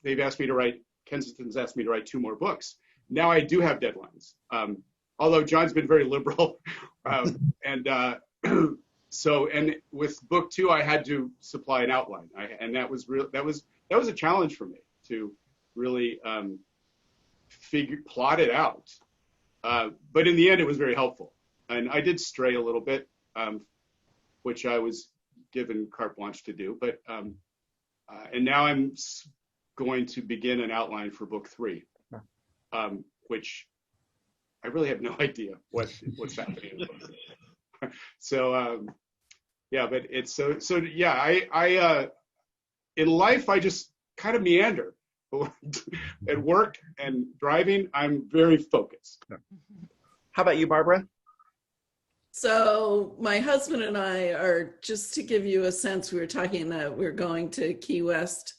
[SPEAKER 6] they've asked me to write, Kensington's asked me to write 2 more books. Now I do have deadlines. Although John's been very liberal, and with book 2, I had to supply an outline, and that was a challenge for me to really plot it out. But in the end, it was very helpful, and I did stray a little bit, which I was given carte blanche to do. But and now I'm going to begin an outline for book 3, which I really have no idea what's happening in book 3. So yeah, but it's so yeah. I in life I just kind of meander. At work and driving, I'm very focused.
[SPEAKER 1] How about you, Barbara?
[SPEAKER 3] So my husband and I are, just to give you a sense, we were talking that we're going to Key West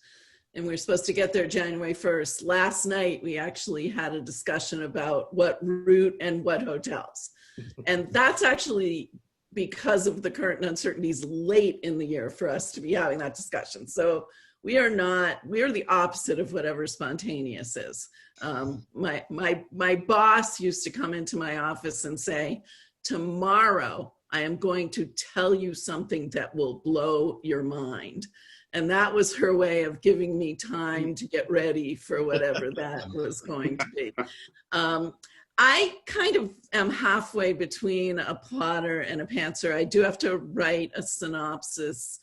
[SPEAKER 3] and we're supposed to get there January 1st. Last night, we actually had a discussion about what route and what hotels. And that's actually because of the current uncertainties late in the year for us to be having that discussion. So we are the opposite of whatever spontaneous is. My boss used to come into my office and say, tomorrow I am going to tell you something that will blow your mind. And that was her way of giving me time to get ready for whatever that was going to be. I kind of am halfway between a plotter and a pantser. I do have to write a synopsis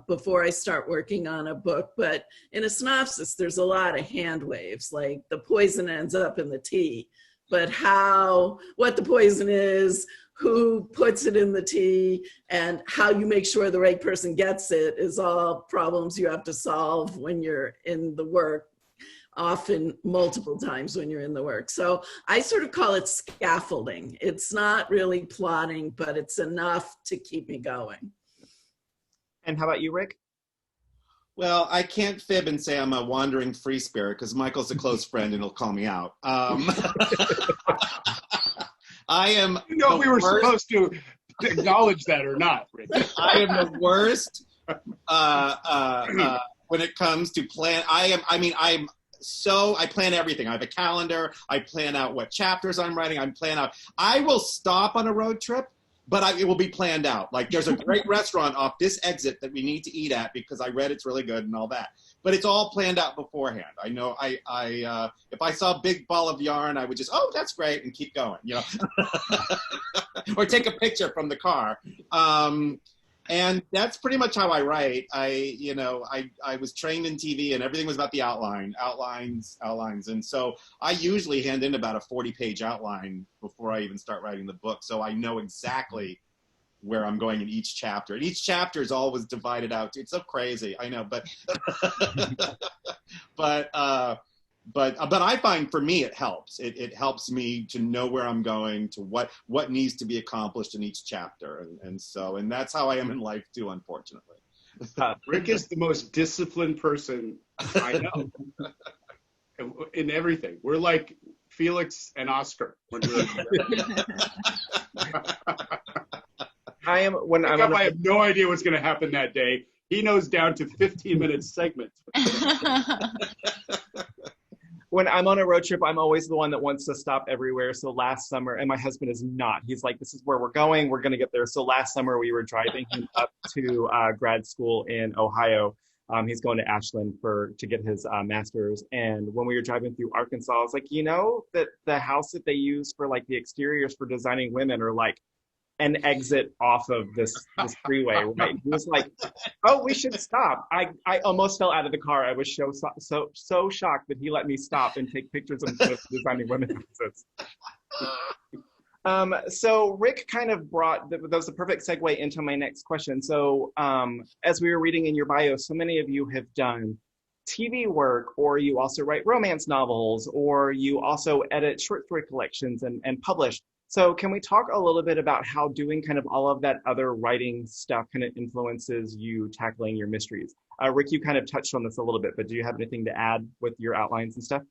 [SPEAKER 3] before I start working on a book, but in a synopsis, there's a lot of hand waves, like the poison ends up in the tea, but what the poison is, who puts it in the tea, and how you make sure the right person gets it is all problems you have to solve when you're in the work, often multiple times when you're in the work. So I sort of call it scaffolding. It's not really plotting, but it's enough to keep me going.
[SPEAKER 1] And how about you, Rick?
[SPEAKER 2] Well, I can't fib and say I'm a wandering free spirit because Michael's a close friend and he'll call me out. I am.
[SPEAKER 6] You know, we were supposed to acknowledge that or not, Rick.
[SPEAKER 2] I am the worst when it comes to plan. I plan everything. I have a calendar. I plan out what chapters I'm writing. I will stop on a road trip, but it will be planned out. Like there's a great restaurant off this exit that we need to eat at because I read it's really good and all that. But it's all planned out beforehand. I know if I saw a big ball of yarn, I would just, oh, that's great, and keep going, you know. Or take a picture from the car. And that's pretty much how I write. I was trained in TV, and everything was about the outlines. And so I usually hand in about a 40-page outline before I even start writing the book. So I know exactly where I'm going in each chapter. And each chapter is always divided out. It's so crazy, I know, but but I find for me it helps. It helps me to know where I'm going, to what needs to be accomplished in each chapter, and that's how I am in life too, unfortunately.
[SPEAKER 6] Rick is the most disciplined person I know in everything. We're like Felix and Oscar.
[SPEAKER 1] I
[SPEAKER 6] have no idea what's going to happen that day. He knows down to 15-minute segments.
[SPEAKER 1] When I'm on a road trip, I'm always the one that wants to stop everywhere. So last summer, and my husband is not, he's like, this is where we're going. We're going to get there. So last summer we were driving him up to grad school in Ohio. He's going to Ashland to get his master's. And when we were driving through Arkansas, I was like, that the house that they use for like the exteriors for designing women are like an exit off of this freeway, right? He was like, oh, we should stop. I almost fell out of the car. I was so shocked that he let me stop and take pictures of designing women houses. So Rick kind of that was a perfect segue into my next question. So as we were reading in your bio, so many of you have done TV work, or you also write romance novels, or you also edit short story collections and publish. So can we talk a little bit about how doing kind of all of that other writing stuff kind of influences you tackling your mysteries? Rick, you kind of touched on this a little bit, but do you have anything to add with your outlines and stuff?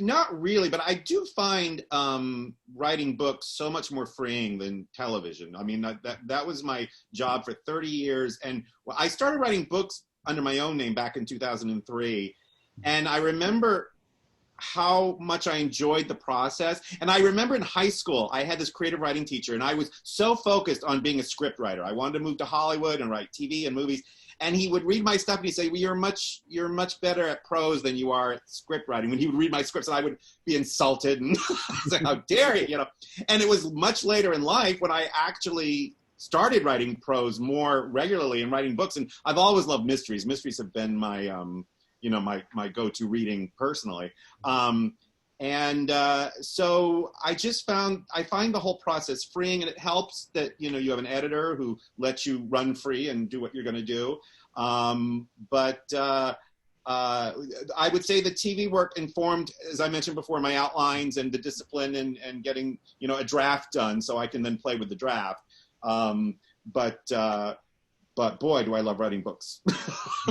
[SPEAKER 2] Not really, but I do find writing books so much more freeing than television. I mean, that was my job for 30 years. And I started writing books under my own name back in 2003. And I remember how much I enjoyed the process. And I remember in high school, I had this creative writing teacher, and I was so focused on being a script writer. I wanted to move to Hollywood and write TV and movies. And he would read my stuff and he'd say, well, you're much better at prose than you are at script writing. When he would read my scripts, and I would be insulted and say, how dare you, And it was much later in life when I actually started writing prose more regularly and writing books. And I've always loved mysteries. Mysteries have been my my go-to reading personally. So I find the whole process freeing, and it helps that, you have an editor who lets you run free and do what you're going to do. But I would say the TV work informed, as I mentioned before, my outlines and the discipline and getting, a draft done so I can then play with the draft. But boy, do I love writing books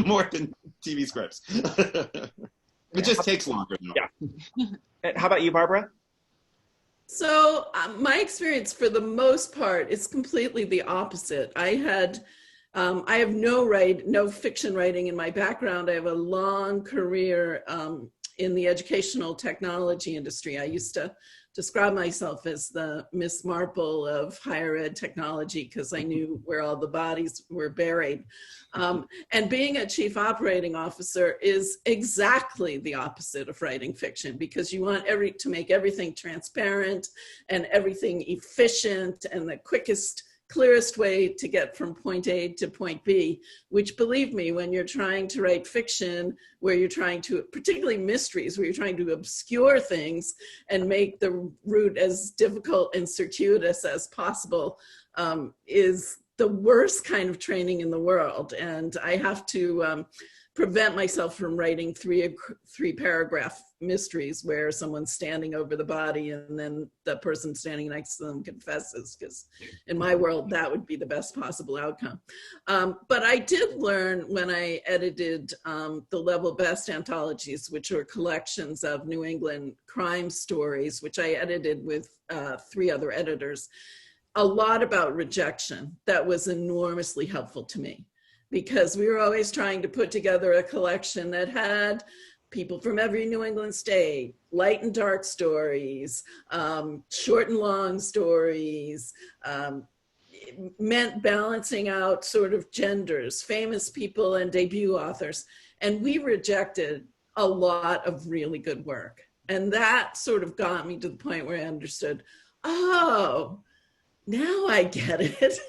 [SPEAKER 2] more than TV scripts. It just takes longer.
[SPEAKER 1] Yeah. How about you, Barbara?
[SPEAKER 3] So my experience, for the most part, is completely the opposite. I have no fiction writing in my background. I have a long career in the educational technology industry. I used to describe myself as the Miss Marple of higher ed technology because I knew where all the bodies were buried. And being a chief operating officer is exactly the opposite of writing fiction, because you want to make everything transparent and everything efficient and the clearest way to get from point A to point B, which, believe me, when you're trying to write fiction, where you're trying to, particularly mysteries, where you're trying to obscure things and make the route as difficult and circuitous as possible, is the worst kind of training in the world. And I have to prevent myself from writing three paragraph mysteries where someone's standing over the body and then the person standing next to them confesses, because in my world that would be the best possible outcome. But I did learn when I edited the Level Best anthologies, which are collections of New England crime stories, which I edited with 3 other editors, a lot about rejection. That was enormously helpful to me, because we were always trying to put together a collection that had people from every New England state, light and dark stories, short and long stories. It meant balancing out sort of genders, famous people and debut authors. And we rejected a lot of really good work. And that sort of got me to the point where I understood, oh, now I get it.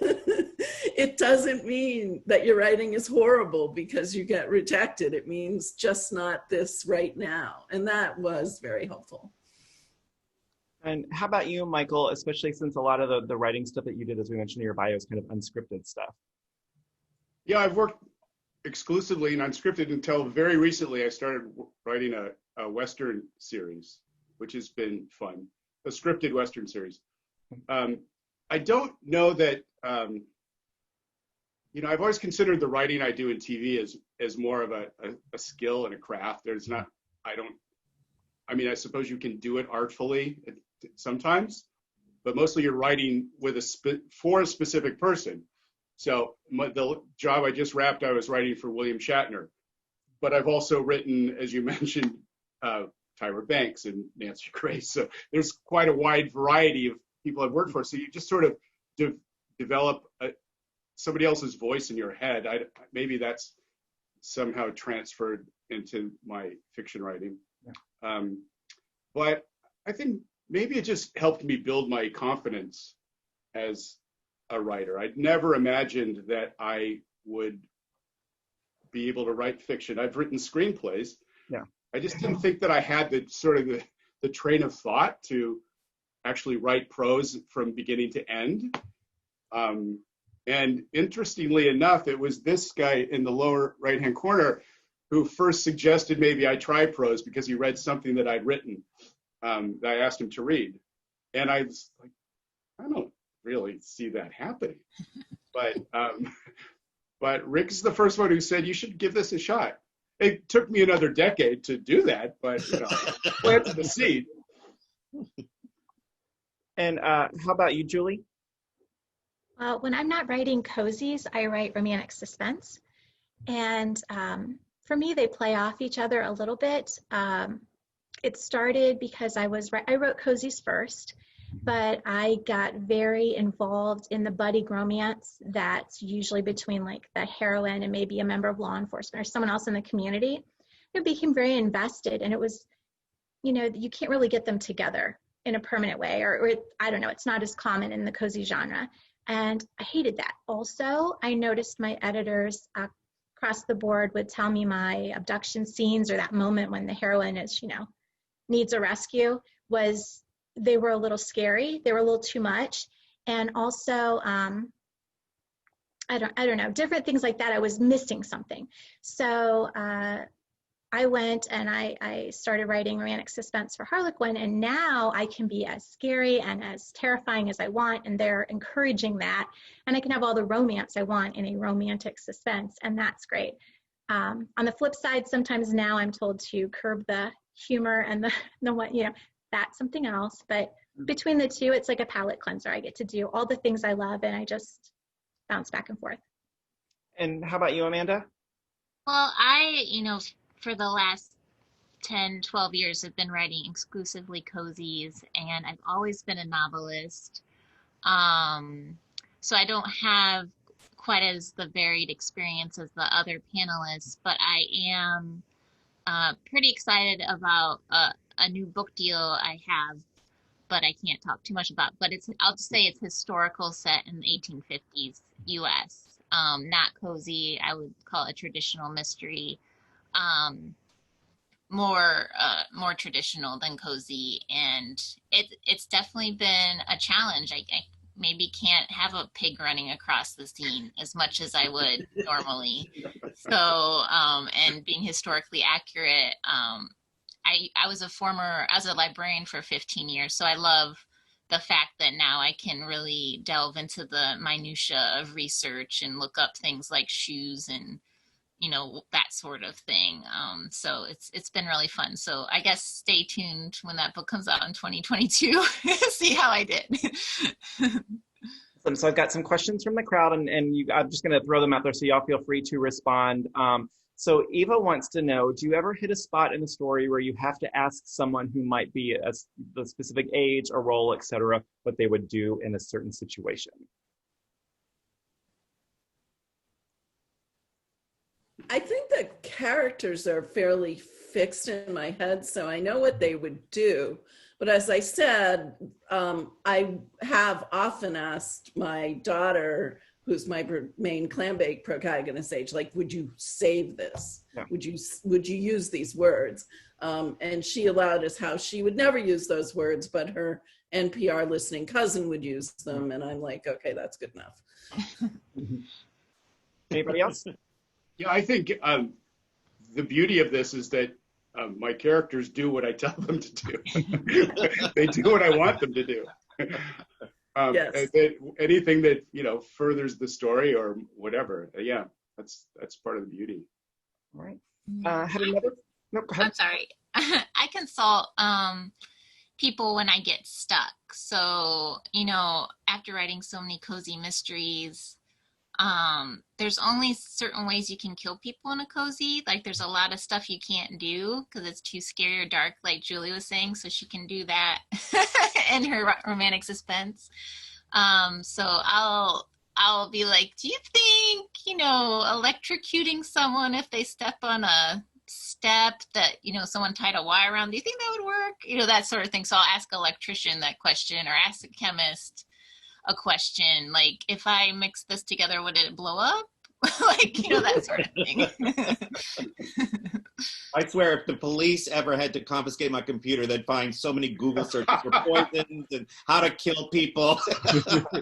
[SPEAKER 3] It doesn't mean that your writing is horrible because you get rejected. It means just not this right now. And that was very helpful.
[SPEAKER 1] And how about you, Michael, especially since a lot of the writing stuff that you did, as we mentioned in your bio, is kind of unscripted stuff?
[SPEAKER 6] Yeah, I've worked exclusively in unscripted until very recently. I started writing a Western series, which has been fun, a scripted Western series. I don't know that, I've always considered the writing I do in TV as more of a skill and a craft. There's not, I suppose you can do it artfully sometimes, but mostly you're writing with for a specific person. So the job I just wrapped, I was writing for William Shatner, but I've also written, as you mentioned, Tyra Banks and Nancy Grace. So there's quite a wide variety of people I've worked for. So you just sort of develop somebody else's voice in your head. Maybe that's somehow transferred into my fiction writing. Yeah. But I think maybe it just helped me build my confidence as a writer. I'd never imagined that I would be able to write fiction. I've written screenplays. Yeah. I just didn't think that I had the train of thought to actually write prose from beginning to end. And interestingly enough, it was this guy in the lower right-hand corner who first suggested maybe I try prose because he read something that I'd written that I asked him to read. And I was like, I don't really see that happening. But Rick's the first one who said, you should give this a shot. It took me another decade to do that, but planted the seed.
[SPEAKER 1] And how about you, Julie?
[SPEAKER 4] When I'm not writing cozies, I write romantic suspense. And for me, they play off each other a little bit. It started because I wrote cozies first, but I got very involved in the budding romance that's usually between like the heroine and maybe a member of law enforcement or someone else in the community. I became very invested, and it was, you can't really get them together in a permanent way, or I don't know, it's not as common in the cozy genre. And I hated that. Also, I noticed my editors across the board would tell me my abduction scenes or that moment when the heroine is, needs a rescue, they were a little scary. They were a little too much. And also, I don't know, different things like that. I was missing something. So I went and I started writing romantic suspense for Harlequin, and now I can be as scary and as terrifying as I want, and they're encouraging that, and I can have all the romance I want in a romantic suspense, and that's great. On the flip side, sometimes now I'm told to curb the humor and the one, that's something else, but between the two, it's like a palate cleanser. I get to do all the things I love, and I just bounce back and forth.
[SPEAKER 1] And how about you, Amanda?
[SPEAKER 5] Well, for the last 10, 12 years, I've been writing exclusively cozies, and I've always been a novelist. So I don't have quite as the varied experience as the other panelists, but I am pretty excited about a new book deal I have, but I can't talk too much about. But I'll just say it's historical, set in the 1850s U.S. Not cozy. I would call it a traditional mystery. More traditional than cozy, and it's definitely been a challenge. I maybe can't have a pig running across the scene as much as I would normally. So and being historically accurate, I was a librarian for 15 years, so I love the fact that now I can really delve into the minutia of research and look up things like shoes and that sort of thing. So it's been really fun. So I guess stay tuned when that book comes out in 2022. See how I did.
[SPEAKER 1] So I've got some questions from the crowd, and I'm just going to throw them out there, so y'all feel free to respond. So Eva wants to know, do you ever hit a spot in the story where you have to ask someone who might be the specific age or role, etc., what they would do in a certain situation?
[SPEAKER 3] I think the characters are fairly fixed in my head, so I know what they would do, But as I said, I have often asked my daughter, who's my main clambake protagonist age, like, would you save this?
[SPEAKER 1] Yeah.
[SPEAKER 3] Would you use these words? And she allowed us how she would never use those words, but her NPR listening cousin would use them. And I'm like, okay, that's good enough.
[SPEAKER 1] Anybody else?
[SPEAKER 6] Yeah, I think the beauty of this is that my characters do what I tell them to do. They do what I want them to do.
[SPEAKER 3] Yes.
[SPEAKER 6] Anything that, you know, furthers the story or whatever. Yeah, that's part of the beauty.
[SPEAKER 1] All right. Had another? No, go ahead.
[SPEAKER 5] I'm sorry. I consult people when I get stuck. So, you know, after writing so many cozy mysteries, there's only certain ways you can kill people in a cozy. Like, there's a lot of stuff you can't do because it's too scary or dark, like Julie was saying, so she can do that in her romantic suspense. So I'll be like, do you think, you know, electrocuting someone if they step on a step that, you know, someone tied a wire around, do you think that would work? You know, that sort of thing. So I'll ask an electrician that question, or ask a chemist a question, like, if I mix this together, would it blow up? Like, you know, that sort of thing.
[SPEAKER 2] I swear, if the police ever had to confiscate my computer, they'd find so many Google searches for poisons and how to kill people.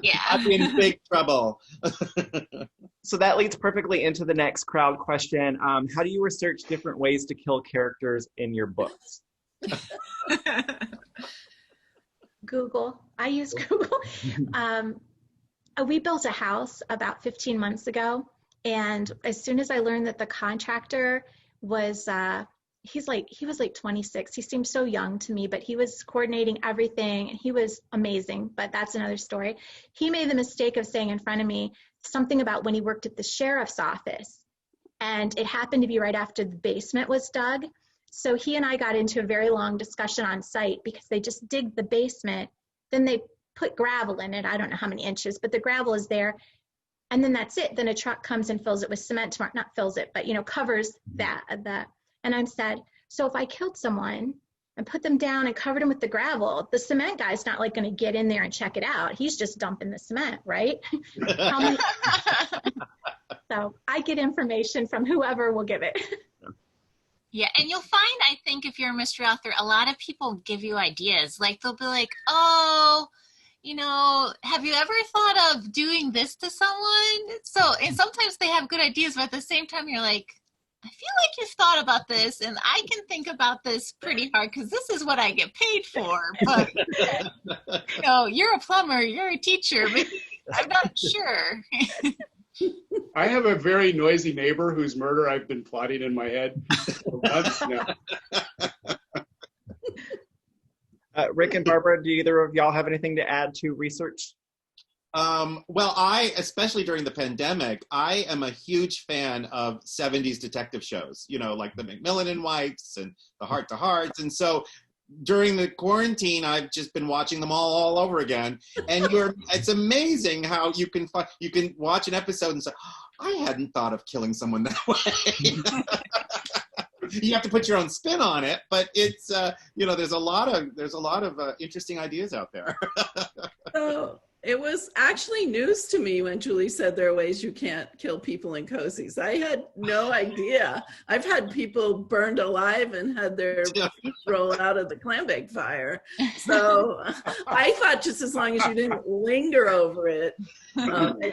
[SPEAKER 5] Yeah.
[SPEAKER 2] I'd be in big trouble.
[SPEAKER 1] So that leads perfectly into the next crowd question. How do you research different ways to kill characters in your books?
[SPEAKER 4] Google. I use Google. We built a house about 15 months ago. And as soon as I learned that the contractor was, he was like 26. He seemed so young to me, but he was coordinating everything and he was amazing. But that's another story. He made the mistake of saying in front of me something about when he worked at the sheriff's office. And it happened to be right after the basement was dug. So he and I got into a very long discussion on site because they just dig the basement, then they put gravel in it. I don't know how many inches, but the gravel is there. And then that's it. Then a truck comes and fills it with cement tomorrow, not fills it, but, you know, covers that. And I said, so if I killed someone and put them down and covered them with the gravel, the cement guy's not like going to get in there and check it out. He's just dumping the cement, right? So I get information from whoever will give it.
[SPEAKER 5] Yeah, and you'll find, I think, if you're a mystery author, a lot of people give you ideas. Like, they'll be like, oh, you know, have you ever thought of doing this to someone? So, and sometimes they have good ideas, but at the same time, you're like, I feel like you've thought about this, and I can think about this pretty hard because this is what I get paid for. But, you know, you're a plumber, you're a teacher, but I'm not sure.
[SPEAKER 6] I have a very noisy neighbor whose murder I've been plotting in my head for months now.
[SPEAKER 1] Rick and Barbara, do either of y'all have anything to add to research?
[SPEAKER 2] Well, especially during the pandemic, I am a huge fan of 70s detective shows, you know, like the Macmillan and Whites and the Heart to Hearts. And so during the quarantine, I've just been watching them all over again. And it's amazing how you can watch an episode and say, oh, I hadn't thought of killing someone that way. You have to put your own spin on it, but it's you know, there's a lot of interesting ideas out there.
[SPEAKER 3] So it was actually news to me when Julie said there are ways you can't kill people in cozies. I had no idea. I've had people burned alive and had their feet roll out of the clambake fire. So I thought just as long as you didn't linger over it,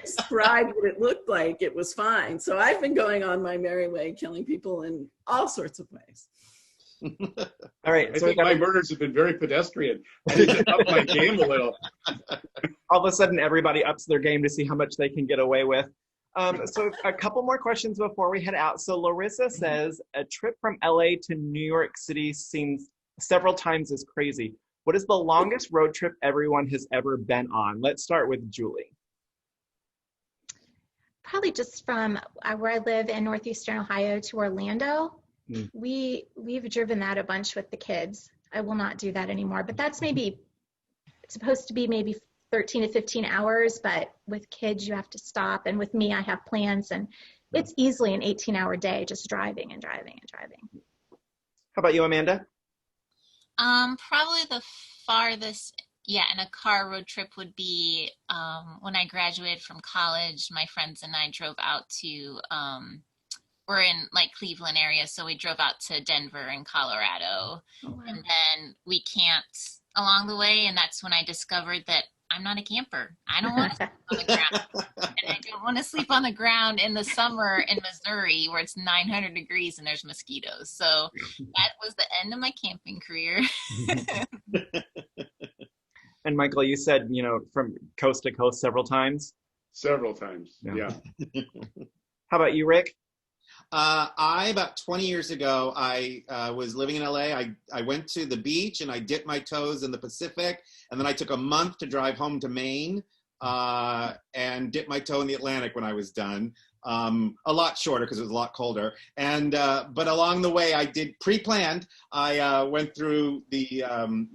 [SPEAKER 3] describe what it looked like, it was fine. So I've been going on my merry way, killing people in all sorts of ways.
[SPEAKER 1] All right.
[SPEAKER 6] I think my murders have been very pedestrian. I need to up my game a little.
[SPEAKER 1] All of a sudden, everybody ups their game to see how much they can get away with. So a couple more questions before we head out. So Larissa says, a trip from LA to New York City seems several times as crazy. What is the longest road trip everyone has ever been on? Let's start with Julie.
[SPEAKER 4] Probably just from where I live in northeastern Ohio to Orlando. We've driven that a bunch with the kids. I will not do that anymore, but that's supposed to be maybe 13 to 15 hours, but with kids you have to stop, and with me I have plans, and it's easily an 18-hour day just driving and driving and driving.
[SPEAKER 1] How about you, Amanda?
[SPEAKER 5] Probably the farthest, yeah, in a car road trip would be when I graduated from college. My friends and I drove out to, we're in like Cleveland area, so we drove out to Denver and Colorado, and then we camped along the way, and that's when I discovered that I'm not a camper. I don't want to sleep on the ground. And I don't want to sleep on the ground in the summer in Missouri where it's 900 degrees and there's mosquitoes. So that was the end of my camping career.
[SPEAKER 1] And Michael, you said, from coast to coast several times.
[SPEAKER 6] Several times, yeah.
[SPEAKER 1] How about you, Rick?
[SPEAKER 2] About 20 years ago, I was living in LA. I went to the beach and I dipped my toes in the Pacific. And then I took a month to drive home to Maine and dip my toe in the Atlantic when I was done. A lot shorter because it was a lot colder. And but along the way, I did pre-planned. I went through the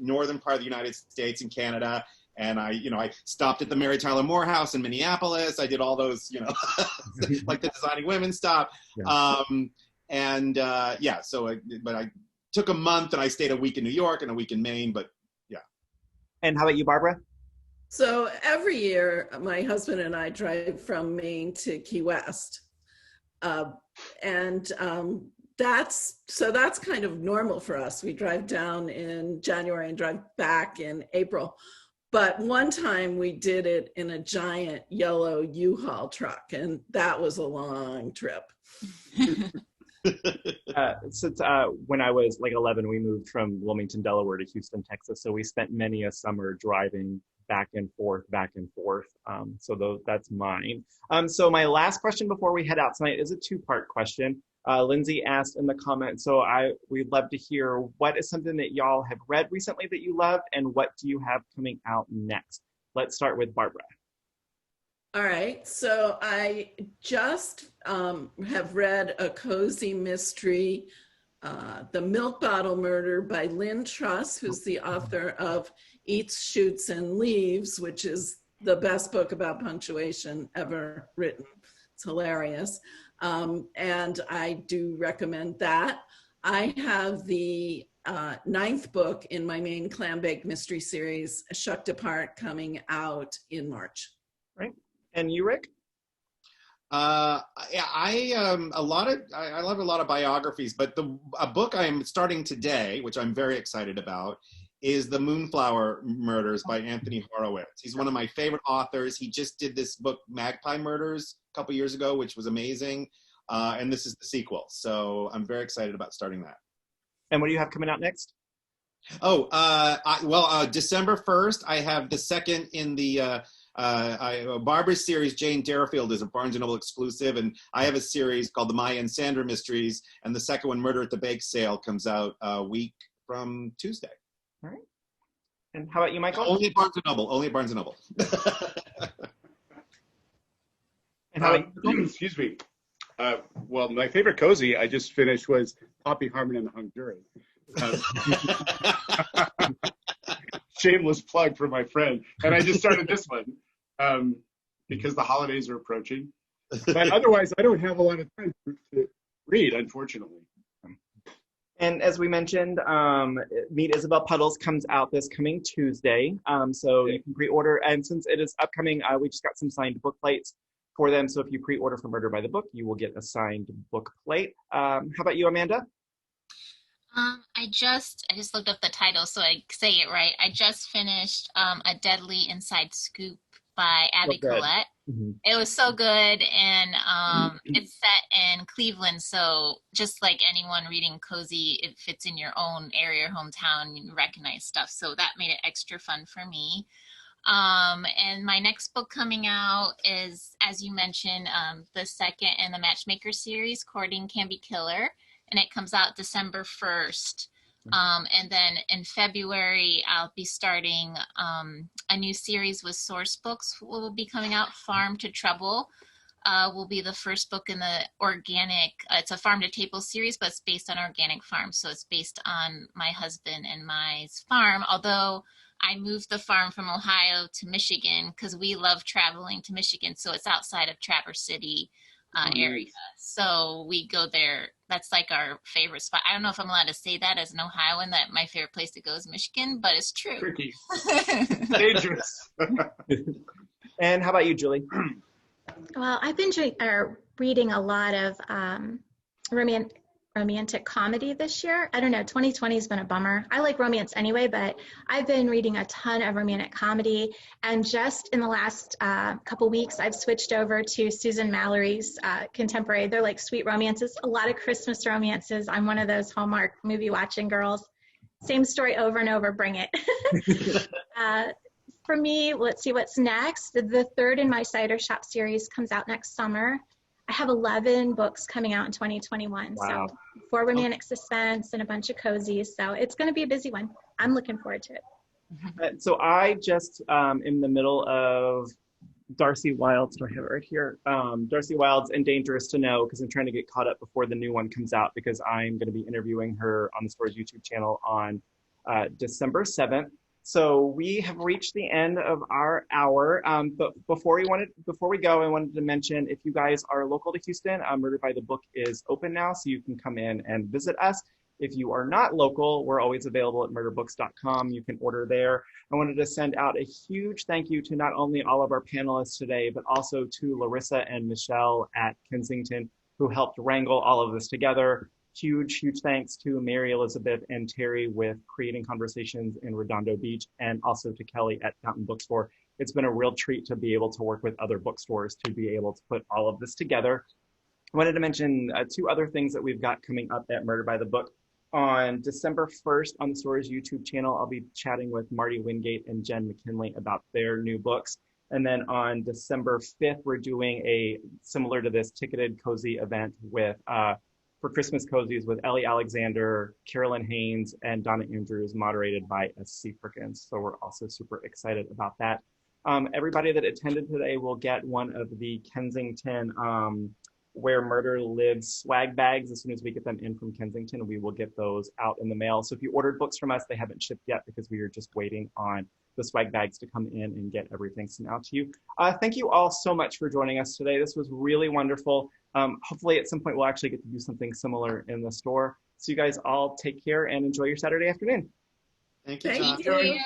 [SPEAKER 2] northern part of the United States and Canada. And I stopped at the Mary Tyler Moore House in Minneapolis. I did all those, like the Designing Women stop. Yeah. But I took a month and I stayed a week in New York and a week in Maine, but yeah.
[SPEAKER 1] And how about you, Barbara?
[SPEAKER 3] So every year, my husband and I drive from Maine to Key West. That's kind of normal for us. We drive down in January and drive back in April. But one time we did it in a giant yellow U-Haul truck, and that was a long trip.
[SPEAKER 1] Since when I was like 11, we moved from Wilmington, Delaware to Houston, Texas. So we spent many a summer driving back and forth. That's mine. So my last question before we head out tonight is a two-part question. Lindsay asked in the comments, so we'd love to hear what is something that y'all have read recently that you love, and what do you have coming out next? Let's start with Barbara.
[SPEAKER 3] All right, so I just have read a cozy mystery, The Milk Bottle Murder by Lynn Truss, who's the author of Eats, Shoots, and Leaves, which is the best book about punctuation ever written. It's hilarious. And I do recommend that. I have the 9th book in my main clam bake mystery series, Shucked Apart, coming out in March.
[SPEAKER 1] Right. And you, Rick?
[SPEAKER 2] I love a lot of biographies, but a book I am starting today, which I'm very excited about, is The Moonflower Murders by Anthony Horowitz. He's one of my favorite authors. He just did this book, Magpie Murders, a couple years ago, which was amazing. And this is the sequel. So I'm very excited about starting that.
[SPEAKER 1] And what do you have coming out next?
[SPEAKER 2] December 1st, I have the second in the Barbara's series. Jane Darylfield is a Barnes & Noble exclusive, and I have a series called the Maya and Sandra Mysteries, and the second one, Murder at the Bake Sale, comes out a week from Tuesday.
[SPEAKER 1] All right. And how about you, Michael?
[SPEAKER 2] Only Barnes & Noble. Only Barnes & Noble.
[SPEAKER 1] And how about you?
[SPEAKER 6] Excuse me. Well, my favorite cozy I just finished was Poppy Harmon and the Hung Jury. Shameless plug for my friend. And I just started this one because the holidays are approaching. But otherwise, I don't have a lot of time to read, unfortunately.
[SPEAKER 1] And as we mentioned, Meet Isabel Puddles comes out this coming Tuesday. So you can pre-order. And since it is upcoming, we just got some signed book plates for them. So if you pre-order for Murder by the Book, you will get a signed book plate. How about you, Amanda?
[SPEAKER 5] I just looked up the title so I say it right. I just finished A Deadly Inside Scoop by Abby Collette. Mm-hmm. It was so good, and it's set in Cleveland, so just like anyone reading cozy, it fits in your own area or hometown, you recognize stuff, so that made it extra fun for me. And my next book coming out is, as you mentioned, the second in the Matchmaker series, Courting Can Be Killer, and it comes out December 1st. And then in February, I'll be starting a new series with Source Books will be coming out. Farm to Trouble will be the first book in the organic, it's a farm to table series, but it's based on organic farms. So it's based on my husband and my farm, although I moved the farm from Ohio to Michigan because we love traveling to Michigan. So it's outside of Traverse City. area. So we go there. That's like our favorite spot. I don't know if I'm allowed to say that as an Ohioan, that my favorite place to go is Michigan, but it's true.
[SPEAKER 6] Tricky. Dangerous.
[SPEAKER 1] And how about you, Julie?
[SPEAKER 4] Well, I've been reading a lot of romantic comedy this year. I don't know, 2020 has been a bummer. I like romance anyway, but I've been reading a ton of romantic comedy. And just in the last couple weeks, I've switched over to Susan Mallory's contemporary. They're like sweet romances, a lot of Christmas romances. I'm one of those Hallmark movie watching girls. Same story over and over, bring it. For me, let's see what's next. The third in my Cider Shop series comes out next summer. I have 11 books coming out in 2021.
[SPEAKER 1] Wow.
[SPEAKER 4] So 4 romantic suspense and a bunch of cozies. So it's going to be a busy one. I'm looking forward to it.
[SPEAKER 1] So I just in the middle of Darcy Wilde's, do I have it right here? Darcy Wilde's and Dangerous to Know, because I'm trying to get caught up before the new one comes out, because I'm going to be interviewing her on the store's YouTube channel on December 7th. So we have reached the end of our hour, but before we go, I wanted to mention, if you guys are local to Houston, Murder by the Book is open now, so you can come in and visit us. If you are not local, we're always available at murderbooks.com. You can order there. I wanted to send out a huge thank you to not only all of our panelists today, but also to Larissa and Michelle at Kensington, who helped wrangle all of this together. Huge thanks to Mary Elizabeth and Terry with Creating Conversations in Redondo Beach, and also to Kelly at Fountain Bookstore. It's been a real treat to be able to work with other bookstores to be able to put all of this together. I wanted to mention 2 other things that we've got coming up at Murder by the Book. On December 1st on the store's YouTube channel, I'll be chatting with Marty Wingate and Jen McKinley about their new books. And then on December 5th, we're doing a similar to this ticketed cozy event with for Christmas Cozies with Ellie Alexander, Carolyn Haynes, and Donna Andrews, moderated by S.C. Perkins. So we're also super excited about that. Everybody that attended today will get one of the Kensington Where Murder Lives swag bags. As soon as we get them in from Kensington, we will get those out in the mail. So if you ordered books from us, they haven't shipped yet because we are just waiting on the swag bags to come in and get everything sent out to you. Thank you all so much for joining us today. This was really wonderful. Hopefully at some point we'll actually get to do something similar in the store. So you guys all take care and enjoy your Saturday afternoon.
[SPEAKER 2] Thank you,
[SPEAKER 3] Thank
[SPEAKER 2] John.
[SPEAKER 3] you.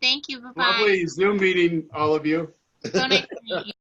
[SPEAKER 5] Thank you. Bye-bye.
[SPEAKER 6] Lovely Zoom meeting, all of you.
[SPEAKER 5] So nice to meet you.